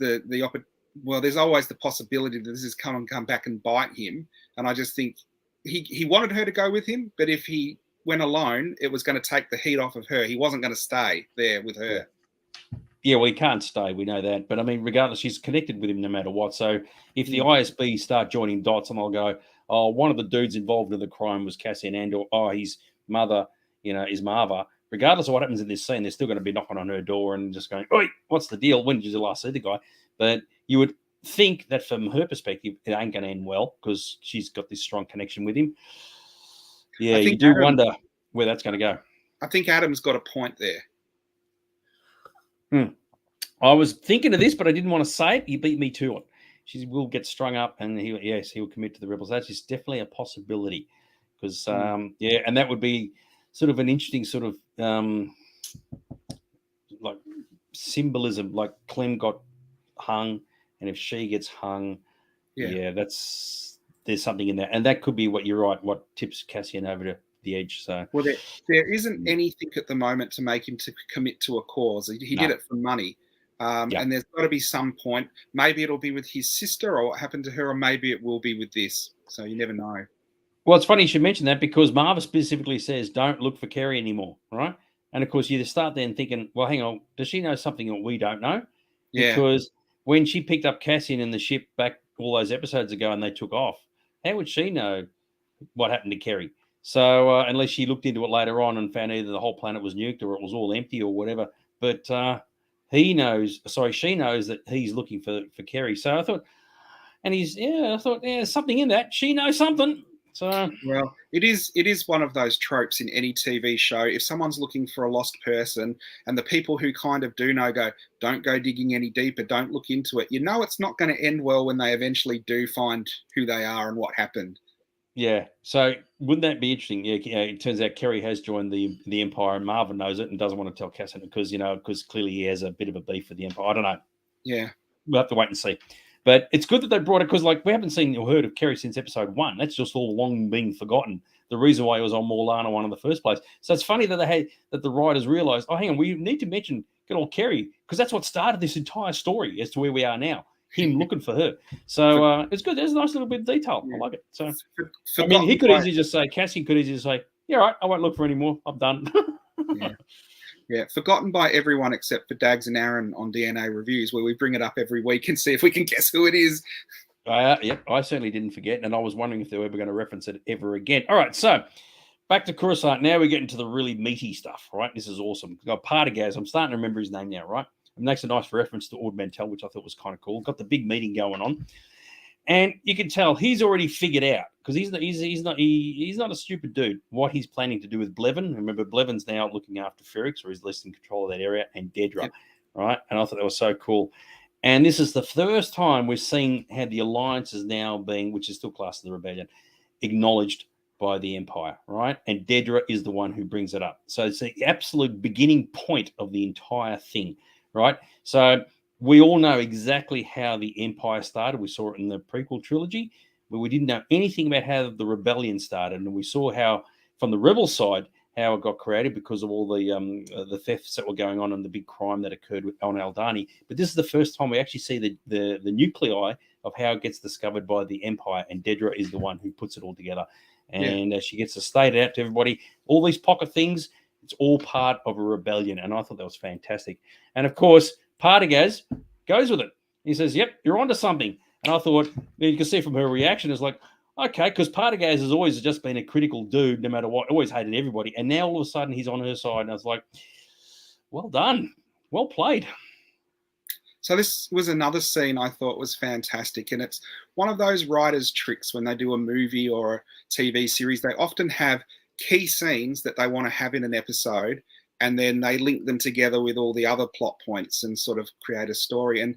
always the possibility that this is come back and bite him. And I just think. He wanted her to go with him, but if he went alone, it was going to take the heat off of her. He wasn't going to stay there with her. Yeah, well, he can't stay. We know that. But, I mean, regardless, she's connected with him no matter what. So if the ISB start joining dots and they'll go, oh, one of the dudes involved in the crime was Cassian Andor. Oh, his mother, is Marva. Regardless of what happens in this scene, they're still going to be knocking on her door and just going, oi, what's the deal? When did you last see the guy? But you would think that from her perspective, it ain't going to end well because she's got this strong connection with him. Yeah, you do wonder where that's going to go. I think Adam's got a point there. I was thinking of this, but I didn't want to say it. He beat me to it. She will get strung up and he will commit to the rebels. That's just definitely a possibility because, and that would be sort of an interesting sort of like symbolism, like Clem got hung. And if she gets hung, there's something in there. And that could be what you're right, what tips Cassian over the edge. So well, there isn't anything at the moment to make him to commit to a cause. He did it for money. And there's got to be some point. Maybe it'll be with his sister or what happened to her, or maybe it will be with this. So you never know. Well, it's funny you should mention that because Marva specifically says don't look for Kerry anymore, right? And, of course, you start then thinking, well, hang on, does she know something that we don't know? Because when she picked up Cassian in the ship back all those episodes ago and they took off, how would she know what happened to Kerry? So unless she looked into it later on and found either the whole planet was nuked or it was all empty or whatever. But she knows that he's looking for Kerry. So I thought, and I thought, yeah, there's something in that. She knows something. So well, it is one of those tropes in any TV show. If someone's looking for a lost person, and the people who kind of do know go, don't go digging any deeper, don't look into it. You know, it's not going to end well when they eventually do find who they are and what happened. yeah, so wouldn't that be interesting? Yeah, it turns out Kerry has joined the Empire, and Marvin knows it and doesn't want to tell Cassian because clearly he has a bit of a beef with the Empire. I don't know. Yeah, We'll have to wait and see. But it's good that they brought it because, like, we haven't seen or heard of Kerry since episode 1. That's just all long been forgotten. The reason why he was on Morlana 1 in the first place. So it's funny that the writers realised, oh, hang on, we need to mention good old Kerry because that's what started this entire story as to where we are now. Him looking for her. So it's good. There's a nice little bit of detail. I like it. So I mean, he could easily just say, Cassian could easily say, yeah, right, I won't look for any more. I'm done. Yeah, forgotten by everyone except for Dags and Aaron on DNA Reviews, where we bring it up every week and see if we can guess who it is. Yep, I certainly didn't forget, and I was wondering if they were ever going to reference it ever again. All right, so back to Coruscant. Now we get into the really meaty stuff, right? This is awesome. We've got Partagaz. I'm starting to remember his name now, right? It makes a nice reference to Ord Mantell, which I thought was kind of cool. Got the big meeting going on. And you can tell he's already figured out because he's not a stupid dude. What he's planning to do with Blevin. Remember, Blevin's now looking after Ferrix, or he's less in control of that area, and Dedra, right? And I thought that was so cool. And this is the first time we're seeing how the alliance is now being, which is still classed as the rebellion, acknowledged by the Empire, right? And Dedra is the one who brings it up. So it's the absolute beginning point of the entire thing, right? So we all know exactly how the Empire started. We saw it in the prequel trilogy, but we didn't know anything about how the rebellion started. And we saw how, from the rebel side, how it got created because of all the thefts that were going on and the big crime that occurred on Aldani. But this is the first time we actually see the nuclei of how it gets discovered by the Empire, and Dedra is the one who puts it all together. And she gets to state it out to everybody. All these pocket things, it's all part of a rebellion. And I thought that was fantastic. And of course, Partagaz goes with it. He says, yep, you're onto something. And I thought, you can see from her reaction, is like, okay, because Partagaz has always just been a critical dude, no matter what, always hated everybody. And now all of a sudden he's on her side. And I was like, well done. Well played. So this was another scene I thought was fantastic. And it's one of those writers' tricks when they do a movie or a TV series. They often have key scenes that they want to have in an episode, and then they link them together with all the other plot points and sort of create a story. And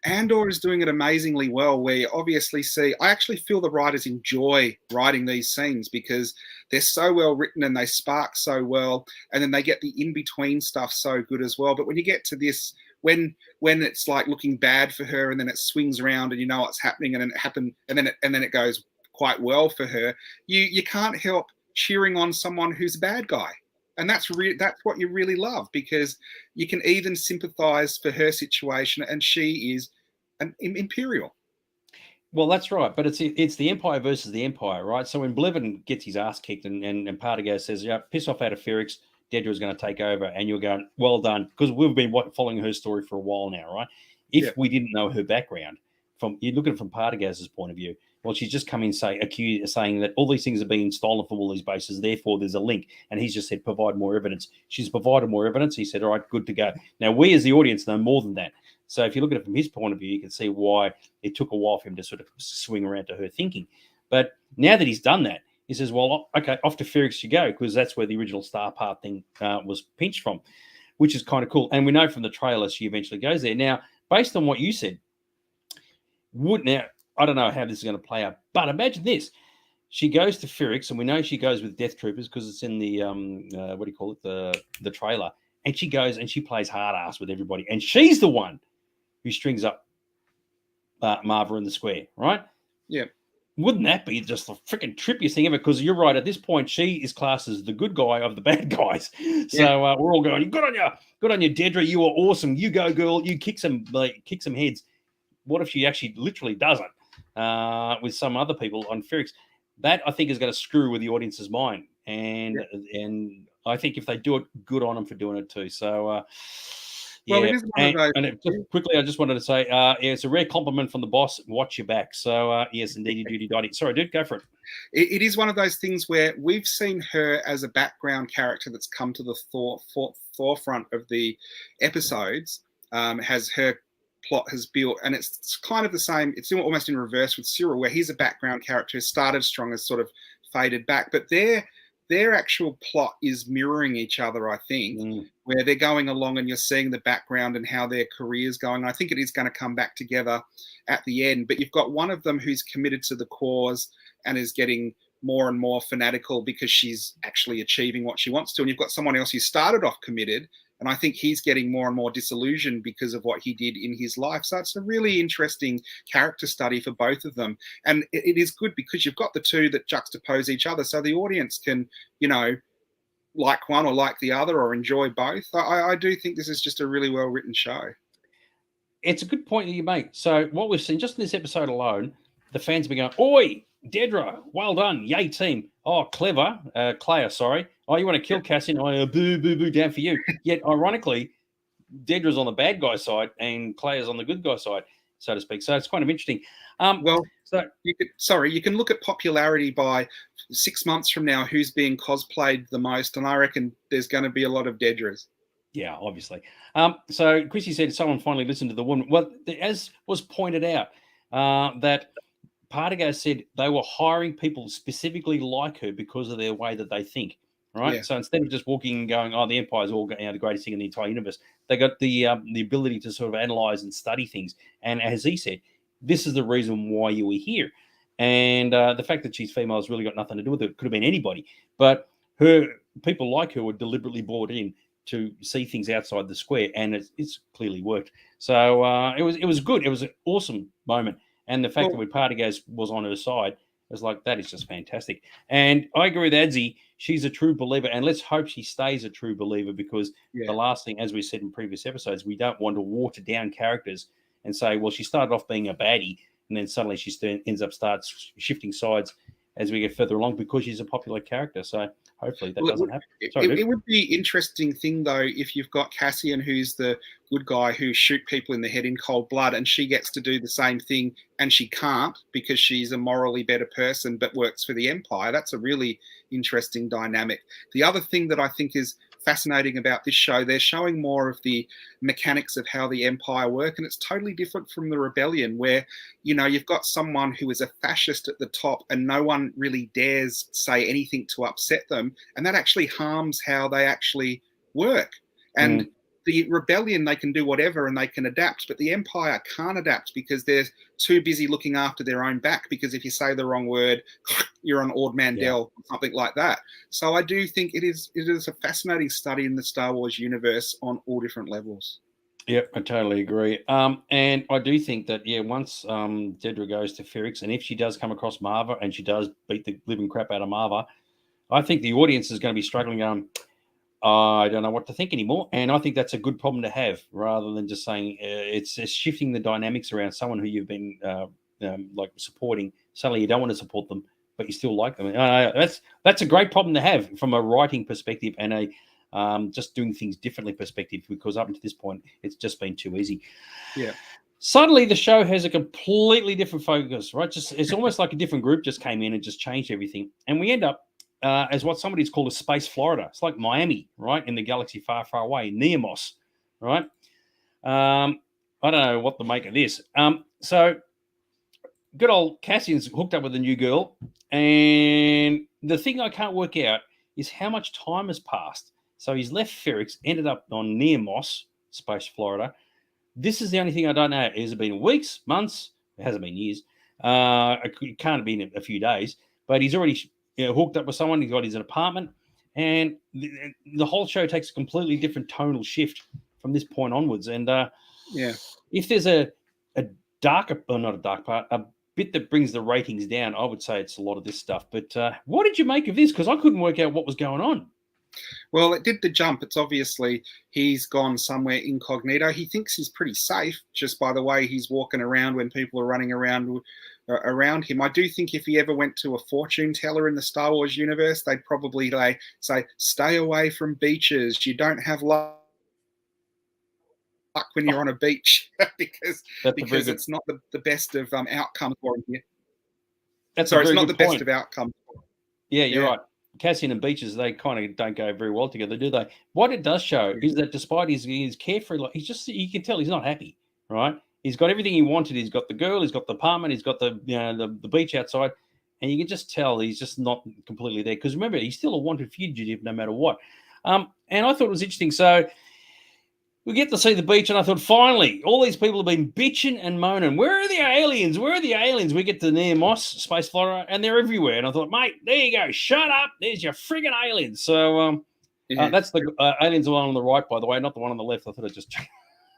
Andor is doing it amazingly well, where you obviously see, I actually feel the writers enjoy writing these scenes because they're so well written and they spark so well. And then they get the in-between stuff so good as well. But when you get to this, when it's like looking bad for her and then it swings around and you know what's happening and then it happened and then it goes quite well for her, you can't help cheering on someone who's a bad guy. And that's what you really love, because you can even sympathize for her situation, and she is an Imperial. Well, that's right, but it's the Empire versus the Empire, right? So when Blevin gets his ass kicked and Partagaz says, yeah, piss off out of Ferrix, Dedra's going to take over, and you're going, well done, because we've been following her story for a while now, right? If we didn't know her background, you look at it from Partagaz's point of view, well, she's just come in saying that all these things are being stolen from all these bases, therefore there's a link. And he's just said, provide more evidence. She's provided more evidence. He said, all right, good to go. Now, we as the audience know more than that. So if you look at it from his point of view, you can see why it took a while for him to sort of swing around to her thinking. But now that he's done that, he says, well, okay, off to Ferrix you go, because that's where the original Star Part thing was pinched from, which is kind of cool. And we know from the trailer she eventually goes there. Now, based on what you said, I don't know how this is going to play out, but imagine this. She goes to Ferrix, and we know she goes with Death Troopers because it's in the, the trailer. And she goes and she plays hard ass with everybody. And she's the one who strings up Marva in the square, right? Yeah. Wouldn't that be just the freaking trippiest thing ever? Because you're right, at this point, she is classed as the good guy of the bad guys. So we're all going, good on you, Dedra. You are awesome. You go, girl. You kick some heads. What if she actually literally doesn't? With some other people on Ferrix, that I think is going to screw with the audience's mind, and I think if they do it, good on them for doing it too. So Well, it Yeah, is one of those. just quickly, I just wanted to say, yeah, it's a rare compliment from the boss. Watch your back. So, yes, indeed, duty, Dottie. Sorry, dude, go for it. It is one of those things where we've seen her as a background character that's come to the forefront of the episodes. Has her plot has built, and it's kind of the same. It's almost in reverse with Cyril, where he's a background character who started strong, has sort of faded back, but their actual plot is mirroring each other, I think, where they're going along and you're seeing the background and how their career's going. I think it is going to come back together at the end, but you've got one of them who's committed to the cause and is getting more and more fanatical because she's actually achieving what she wants to. And you've got someone else who started off committed, and I think he's getting more and more disillusioned because of what he did in his life. So it's a really interesting character study for both of them. And it is good because you've got the two that juxtapose each other. So the audience can, like one or like the other or enjoy both. I do think this is just a really well-written show. It's a good point that you make. So what we've seen just in this episode alone, the fans have been going, "Oi, Dedra, well done, yay team. Oh, clever, Claire, sorry. Oh, you want to kill Cassian? Oh, boo, boo, boo, down for you." Yet, ironically, Dedra's on the bad guy side and Claire's on the good guy side, so to speak. So it's kind of interesting. You can look at popularity by 6 months from now, who's being cosplayed the most, and I reckon there's going to be a lot of Dedras. Yeah, obviously. So Chrissy said someone finally listened to the woman. Well, as was pointed out, that Partigo said they were hiring people specifically like her because of their way that they think, right? Yeah. So instead of just walking and going, "Oh, the Empire's all the greatest thing in the entire universe," they got the ability to sort of analyze and study things. And as he said, this is the reason why you were here. And the fact that she's female has really got nothing to do with it. It could have been anybody, but people like her were deliberately brought in to see things outside the square, and it's clearly worked. So it was good. It was an awesome moment. And the fact that with Partagas was on her side, it was like, that is just fantastic. And I agree with Adzi. She's a true believer, and let's hope she stays a true believer, because the last thing, as we said in previous episodes, we don't want to water down characters and say, well, she started off being a baddie, and then suddenly she starts shifting sides as we get further along because she's a popular character. So hopefully that doesn't happen. It would be an interesting thing, though, if you've got Cassian, who's the good guy who shoot people in the head in cold blood, and she gets to do the same thing, and she can't because she's a morally better person but works for the Empire. That's a really interesting dynamic. The other thing that I think is fascinating about this show, they're showing more of the mechanics of how the Empire work, and it's totally different from the Rebellion, where you've got someone who is a fascist at the top and no one really dares say anything to upset them, and that actually harms how they actually work. And the Rebellion, they can do whatever and they can adapt, but the Empire can't adapt because they're too busy looking after their own back, because if you say the wrong word, you're on Ord Mantell, something like that. So I do think it is a fascinating study in the Star Wars universe on all different levels. Yep, I totally agree. And I do think that, once Dedra goes to Ferrix, and if she does come across Marva and she does beat the living crap out of Marva, I think the audience is going to be struggling going, I don't know what to think anymore. And I think that's a good problem to have, rather than just saying it's shifting the dynamics around someone who you've been like supporting. Suddenly you don't want to support them, but you still like them. That's a great problem to have from a writing perspective and a just doing things differently perspective, because up until this point, it's just been too easy. Yeah. Suddenly the show has a completely different focus, right? It's almost like a different group just came in and just changed everything. And we end up as what somebody's called a space Florida. It's like Miami, right? In the galaxy far, far away, Neamos, right? I don't know what to make of this. So good old Cassian's hooked up with a new girl. And the thing I can't work out is how much time has passed. So he's left Ferrix, ended up on Neamos, space Florida. This is the only thing I don't know. Has it been weeks, months? It hasn't been years. It can't have been a few days. But he's already hooked up with someone. He's got his apartment. And the whole show takes a completely different tonal shift from this point onwards. And if there's a darker, or not a dark part, a bit that brings the ratings down, I would say it's a lot of this stuff. But what did you make of this? Because I couldn't work out what was going on. Well, it did the jump. It's obviously he's gone somewhere incognito. He thinks he's pretty safe just by the way he's walking around when people are running around him. I do think if he ever went to a fortune teller in the Star Wars universe, they'd probably say, stay away from beaches. You don't have love. luck when you're on a beach because That's a very good. it's not the best of outcomes for him here. That's Sorry, a very it's not good the point. best of outcomes. Yeah, you're Yeah. right. Cassian and Beaches, they kind of don't go very well together, do they? What it does show is that despite his carefree, like you can tell he's not happy, right? He's got everything he wanted. He's got the girl, he's got the apartment, he's got the beach outside, and you can just tell he's just not completely there. Because remember, he's still a wanted fugitive no matter what. And I thought it was interesting. So we get to see the beach, and I thought, finally, all these people have been bitching and moaning. Where are the aliens? Where are the aliens? We get to near Moss, Space Flyer, and they're everywhere. And I thought, mate, there you go. Shut up. There's your friggin' aliens. So that's the aliens, the one on the right, by the way, not the one on the left. I thought it just...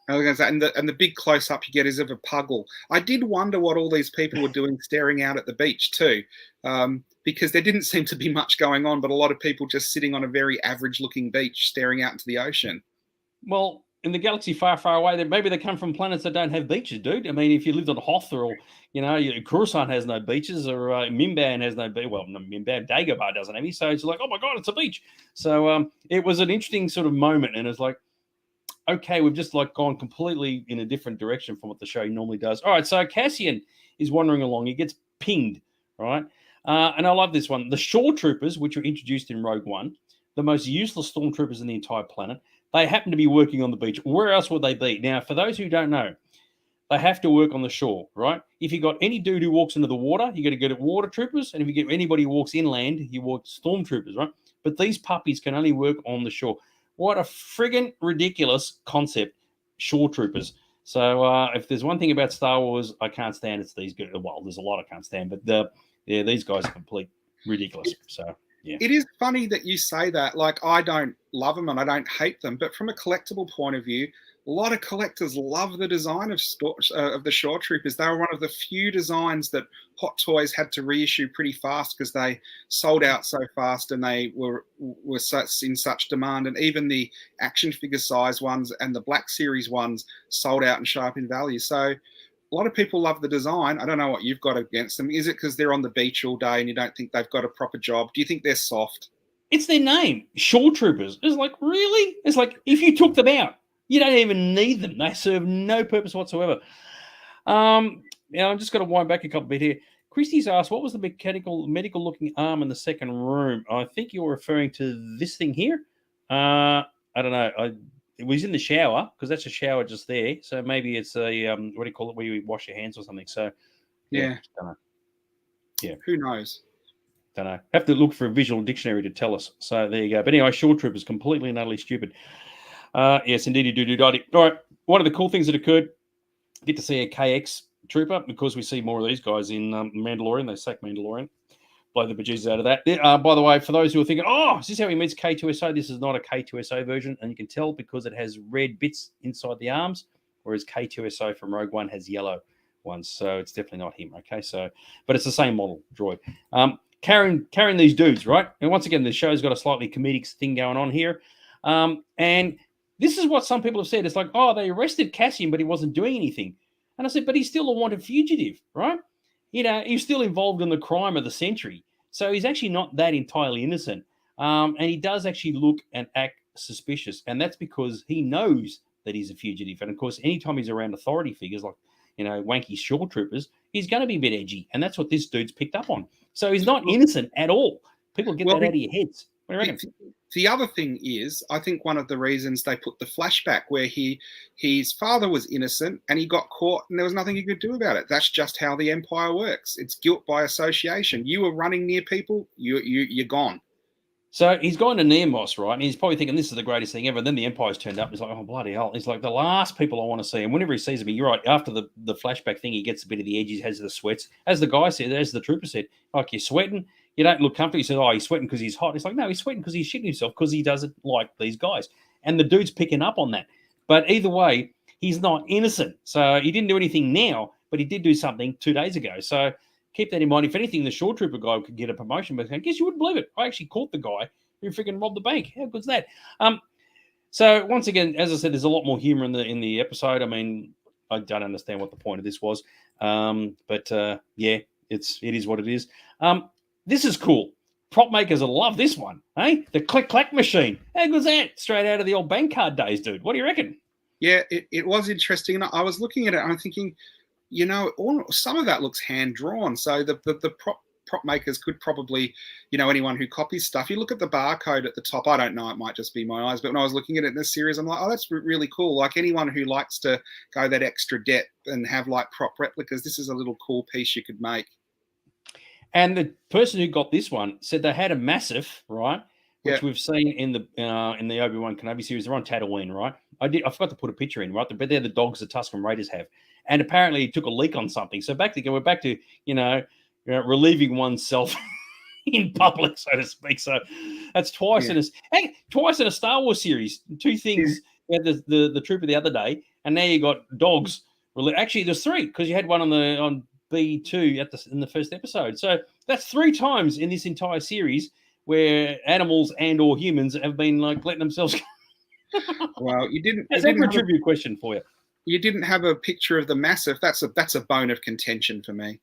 I was going to say, and the big close-up you get is of a puggle. I did wonder what all these people were doing staring out at the beach too, because there didn't seem to be much going on, but a lot of people just sitting on a very average-looking beach staring out into the ocean. Well, in the galaxy far, far away, maybe they come from planets that don't have beaches, dude. I mean, if you lived on Hoth or, Coruscant has no beaches, or Mimban has no beach. Well, no, Mimban, Dagobah doesn't have any. So it's like, oh my God, it's a beach. So it was an interesting sort of moment. And it's like, okay, we've just like gone completely in a different direction from what the show normally does. All right, so Cassian is wandering along. He gets pinged, right? And I love this one. The Shore Troopers, which were introduced in Rogue One, the most useless stormtroopers in the entire planet, they happen to be working on the beach. Where else would they be? Now, for those who don't know, they have to work on the shore, right? If you got any dude who walks into the water, you got to go to water troopers. And if you get anybody who walks inland, you walk stormtroopers, right? But these puppies can only work on the shore. What a friggin' ridiculous concept, shore troopers. So if there's one thing about Star Wars I can't stand, it's these guys. Well, there's a lot I can't stand, but these guys are complete ridiculous. So... yeah. It is funny that you say that. Like, I don't love them and I don't hate them, but from a collectible point of view, a lot of collectors love the design of the Shore Troopers. They were one of the few designs that Hot Toys had to reissue pretty fast because they sold out so fast and they were in such demand. And even the action figure size ones and the Black Series ones sold out and show up in value. So a lot of people love the design. I don't know what you've got against them. Is it because they're on the beach all day and you don't think they've got a proper job? Do you think they're soft? It's their name, Shore Troopers. It's like, really? It's like, if you took them out, you don't even need them. They serve no purpose whatsoever. I'm just going to wind back a couple bit here. Christie's asked, what was the medical-looking arm in the second room? I think you're referring to this thing here. I don't know. It was in the shower because that's a shower just there. So maybe it's a what do you call it, where you wash your hands or something. So yeah, don't know. Yeah, who knows? Don't know. Have to look for a visual dictionary to tell us. So there you go. But anyway, Shore Troopers completely and utterly stupid. Yes, indeed, you do. All right. One of the cool things that occurred, get to see a KX trooper because we see more of these guys in Mandalorian. They sack Mandalorian. Blow the bejesus out of that. By the way, for those who are thinking, is this how he meets K2SO? This is not a K2SO version, and you can tell because it has red bits inside the arms, whereas K2SO from Rogue One has yellow ones, so it's definitely not him. Okay, so but it's the same model droid. Carrying these dudes, right? And once again, the show's got a slightly comedic thing going on here, and this is what some people have said. It's like, they arrested Cassian, but he wasn't doing anything, and I said, but he's still a wanted fugitive, right? He's still involved in the crime of the century. So he's actually not that entirely innocent. And he does actually look and act suspicious. And that's because he knows that he's a fugitive. And, of course, anytime he's around authority figures like, wanky Shore Troopers, he's going to be a bit edgy. And that's what this dude's picked up on. So he's not innocent at all. People get that out of your heads. What do you reckon? The other thing is, I think one of the reasons they put the flashback where his father was innocent and he got caught and there was nothing he could do about it. That's just how the Empire works. It's guilt by association. You were running near people, you're gone. So he's gone to Neamos, right? And he's probably thinking this is the greatest thing ever. And then the Empire's turned up. He's like, oh, bloody hell. He's like, the last people I want to see. And whenever he sees me, you're right. After the flashback thing, he gets a bit of the edge. He has the sweats. As the guy said, as the trooper said, like, you're sweating. You don't look comfortable. He says, he's sweating because he's hot. It's like, no, he's sweating because he's shitting himself because he doesn't like these guys. And the dude's picking up on that. But either way, he's not innocent. So he didn't do anything now, but he did do something 2 days ago. So keep that in mind. If anything, the Shore Trooper guy could get a promotion. But I guess you wouldn't believe it. I actually caught the guy who freaking robbed the bank. How good's that? So once again, as I said, there's a lot more humor in the episode. I mean, I don't understand what the point of this was. But it is what it is. This is cool. Prop makers will love this one, eh? The click-clack machine. How good's that? Straight out of the old bank card days, dude. What do you reckon? Yeah, it was interesting. And I was looking at it and I'm thinking, some of that looks hand drawn. So the prop makers could probably, anyone who copies stuff. You look at the barcode at the top. I don't know. It might just be my eyes. But when I was looking at it in this series, I'm like, oh, that's really cool. Like anyone who likes to go that extra depth and have like prop replicas, this is a little cool piece you could make. And the person who got this one said they had a massive, right, which we've seen in the Obi-Wan Kenobi series. They're on Tatooine, right? I forgot to put a picture in, right? But they're the dogs the Tusken Raiders have, and apparently it took a leak on something. So we're back to relieving oneself in public, so to speak. So that's twice in a Star Wars series. Two things. You had the trooper the other day, and now you got dogs. Actually, there's three because you had one on B2 in the first episode. So that's 3 times in this entire series where animals and or humans have been like letting themselves go. Well, you didn't. That's a trivia question for you. You didn't have a picture of the massive. That's a bone of contention for me.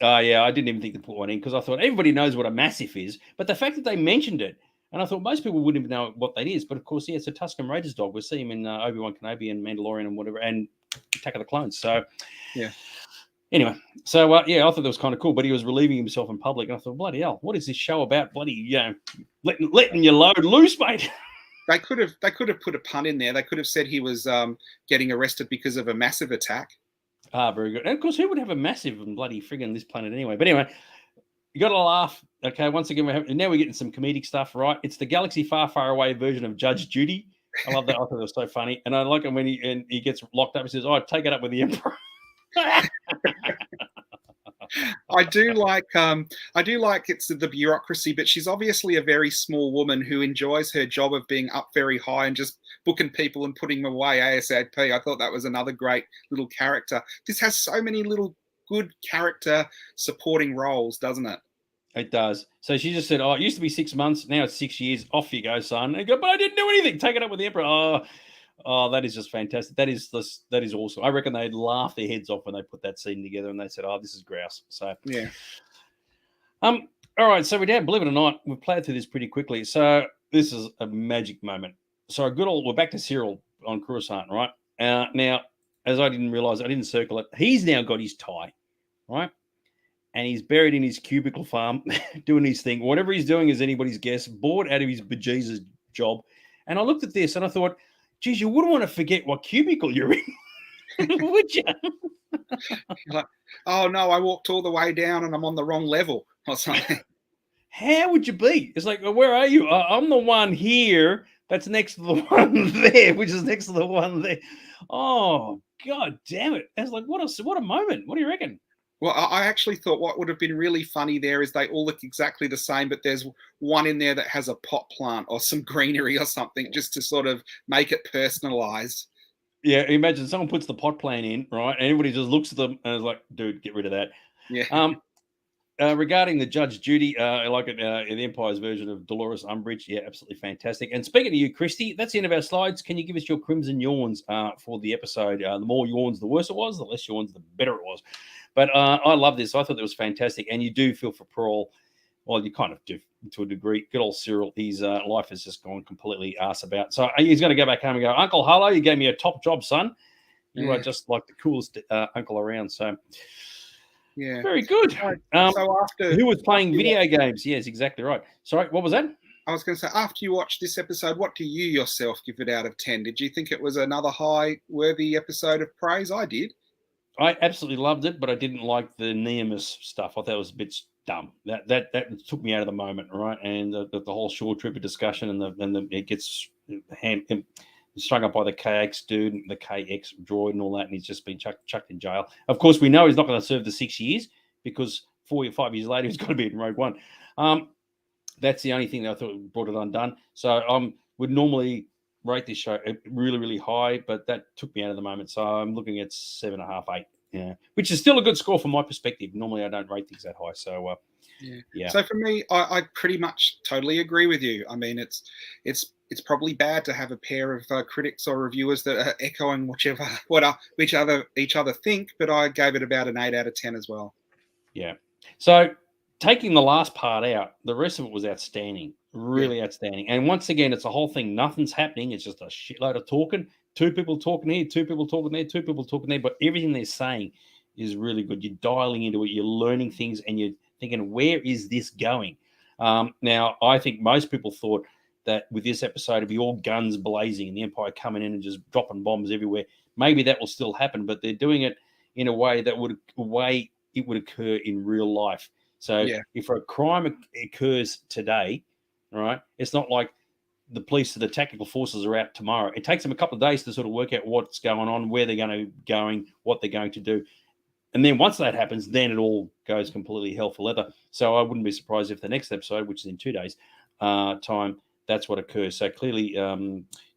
Yeah, I didn't even think to put one in because I thought everybody knows what a massive is. But the fact that they mentioned it, and I thought most people wouldn't even know what that is. But of course, it's a Tusken Raiders dog. We see him in Obi-Wan Kenobi and Mandalorian and whatever, and Attack of the Clones. So, yeah. Anyway, so I thought that was kind of cool, but he was relieving himself in public, and I thought, bloody hell, what is this show about? Bloody, letting your load loose, mate. They could have put a pun in there. They could have said he was getting arrested because of a massive attack. Ah, very good. And of course, who would have a massive and bloody friggin' this planet anyway? But anyway, you got to laugh. Okay, once again, now we're getting some comedic stuff, right? It's the galaxy far, far away version of Judge Judy. I love that. I thought it was so funny, and I like it when he gets locked up. He says, "Oh, take it up with the Emperor." I do like it's the bureaucracy, but she's obviously a very small woman who enjoys her job of being up very high and just booking people and putting them away ASAP. I thought that was another great little character. This has so many little good character supporting roles, doesn't it? It does. So she just said, "Oh, it used to be 6 months. Now it's 6 years. Off you go, son." And go, "But I didn't do anything. Take it up with the Emperor." Oh, that is just fantastic. That is awesome. I reckon they'd laugh their heads off when they put that scene together and they said, "Oh, this is grouse." So yeah. All right. So believe it or not, we've played through this pretty quickly. So this is a magic moment. So we're back to Cyril on Coruscant, right? Now, as I didn't realize, I didn't circle it. He's now got his tie, right? And he's buried in his cubicle farm doing his thing. Whatever he's doing is anybody's guess, bored out of his bejesus job. And I looked at this and I thought, geez, you wouldn't want to forget what cubicle you're in, would you? Like, oh, no, I walked all the way down and I'm on the wrong level or something. How would you be? It's like, well, where are you? I'm the one here that's next to the one there, which is next to the one there. Oh, God damn it. It's like, what a moment. What do you reckon? Well, I actually thought what would have been really funny there is they all look exactly the same, but there's one in there that has a pot plant or some greenery or something just to sort of make it personalized. Yeah, imagine someone puts the pot plant in, right? And everybody just looks at them and is like, dude, get rid of that. Yeah. Regarding the Judge Judy, I like it, the Empire's version of Dolores Umbridge. Yeah, absolutely fantastic. And speaking of you, Christy, that's the end of our slides. Can you give us your crimson yawns for the episode? The more yawns, the worse it was. The less yawns, the better it was. But I love this. I thought it was fantastic. And you do feel for Pearl. Well, you kind of do to a degree. Good old Cyril. His life has just gone completely arse about. So he's going to go back home and go, Uncle Hello, you gave me a top job, son. You are just like the coolest uncle around. So, yeah, very good. So after who was playing video games? Yes, exactly right. Sorry, what was that? I was going to say, after you watched this episode, what do you yourself give it out of 10? Did you think it was another high-worthy episode of praise? I did. I absolutely loved it, but I didn't like the Nemesis stuff. I thought it was a bit dumb. That took me out of the moment, right? And the whole shore trooper discussion and it gets strung up by the KX dude, the KX droid and all that, and he's just been chucked in jail. Of course, we know he's not going to serve the 6 years because 4 or 5 years later he's got to be in Rogue One. That's the only thing that I thought brought it undone. So I would normally rate this show really, really high, but that took me out of the moment. So I'm looking at 7.5, 8. Yeah, which is still a good score from my perspective. Normally, I don't rate things that high. So, yeah. So for me, I pretty much totally agree with you. I mean, it's probably bad to have a pair of critics or reviewers that are echoing which each other think, but I gave it about an 8 out of 10 as well. Yeah. So taking the last part out, the rest of it was outstanding, really outstanding. And once again, it's a whole thing. Nothing's happening. It's just a shitload of talking. two people talking here, two people talking there, two people talking there, but everything they're saying is really good. You're dialing into it, you're learning things, and you're thinking, where is this going? Now, I think most people thought that with this episode, it'd be all guns blazing and the Empire coming in and just dropping bombs everywhere. Maybe that will still happen, but they're doing it in a way that would occur in real life. So if a crime occurs today, all right, it's not like the police or the tactical forces are out tomorrow. It takes them a couple of days to sort of work out what's going on, where they're going, what they're going to do. And then once that happens, then it all goes completely hell for leather. So I wouldn't be surprised if the next episode, which is in 2 days' time, that's what occurs. So clearly,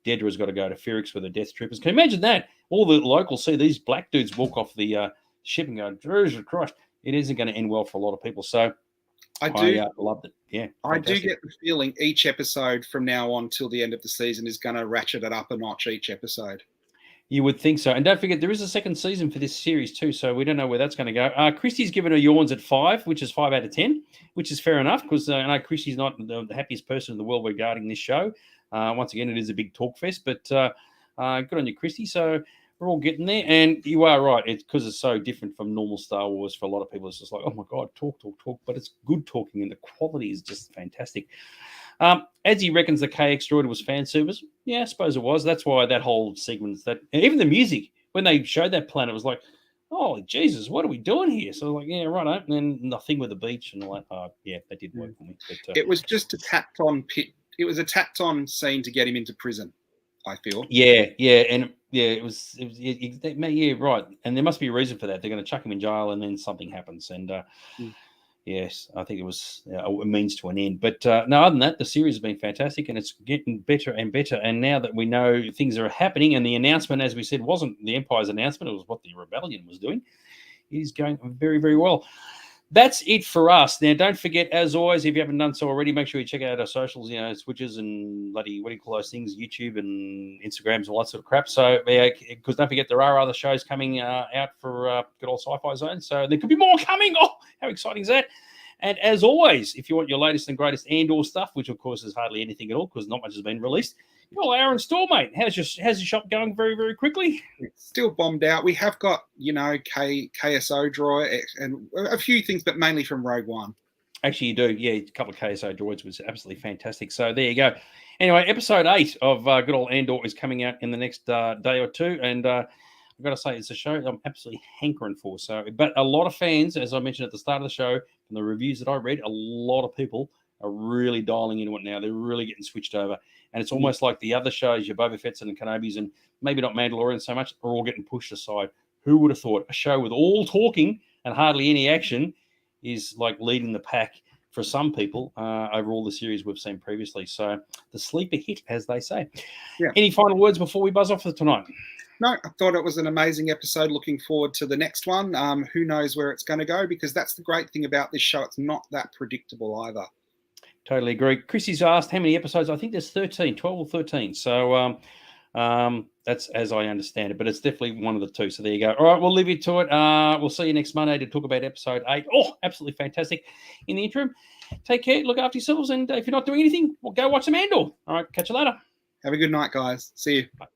Dedra's got to go to Ferrix with the Death Troopers. Can you imagine that? All the locals see these black dudes walk off the ship and go, Jesus Christ, it isn't going to end well for a lot of people. So I loved it. Yeah, fantastic. I do get the feeling each episode from now on till the end of the season is going to ratchet it up a notch each episode. You would think so. And don't forget, there is a second season for this series too, so we don't know where that's going to go. Christy's given her yawns at 5, which is 5 out of 10, which is fair enough, because I know Christy's not the happiest person in the world regarding this show. Once again, it is a big talk fest, but good on you, Christy. So we're all getting there. And you are right. It's because it's so different from normal Star Wars. For a lot of people, it's just like, oh my God, talk. But it's good talking, and the quality is just fantastic. As he reckons the KX droid was fan service, yeah, I suppose it was. That's why that whole segment, even the music, when they showed that planet, it was like, oh, Jesus, what are we doing here? So like, yeah, right. And then nothing with the beach and all that. Yeah, that did work for me. But, it was just a tacked on pit. It was a tacked on scene to get him into prison, I feel. Yeah. And yeah, it was right. And there must be a reason for that. They're going to chuck him in jail and then something happens. And, yes, I think it was a means to an end. But no, other than that, the series has been fantastic, and it's getting better and better. And now that we know things are happening, and the announcement, as we said, wasn't the Empire's announcement, it was what the Rebellion was doing, is going very, very well. That's it for us. Now, don't forget, as always, if you haven't done so already, make sure you check out our socials, Switches and bloody, what do you call those things, YouTube and Instagrams and all that sort of crap. So, because don't forget, there are other shows coming out for good old Sci-Fi Zone. So there could be more coming. Oh, how exciting is that? And as always, if you want your latest and greatest Andor stuff, which of course is hardly anything at all because not much has been released, well, Aaron Store, mate, how's your shop going very, very quickly? It's still bombed out. We have got, KSO droid and a few things, but mainly from Rogue One. Actually, you do. Yeah, a couple of KSO droids was absolutely fantastic. So there you go. Anyway, episode 8 of good old Andor is coming out in the next day or two. And I've got to say, it's a show I'm absolutely hankering for. So, but a lot of fans, as I mentioned at the start of the show, from the reviews that I read, a lot of people are really dialing into it now. They're really getting switched over. And it's almost like the other shows, your Boba Fett's and the Kenobis, and maybe not Mandalorian so much, are all getting pushed aside. Who would have thought a show with all talking and hardly any action is like leading the pack for some people over all the series we've seen previously. So the sleeper hit, as they say. Yeah. Any final words before we buzz off for tonight? No, I thought it was an amazing episode. Looking forward to the next one. Who knows where it's going to go, because that's the great thing about this show. It's not that predictable either. Totally agree. Chrissy's asked how many episodes. I think there's 13, 12 or 13. So that's as I understand it, but it's definitely one of the two. So there you go. All right, we'll leave you to it. We'll see you next Monday to talk about episode 8. Oh, absolutely fantastic. In the interim, take care, look after yourselves, and if you're not doing anything, well, go watch some Andor. All right, catch you later. Have a good night, guys. See you. Bye.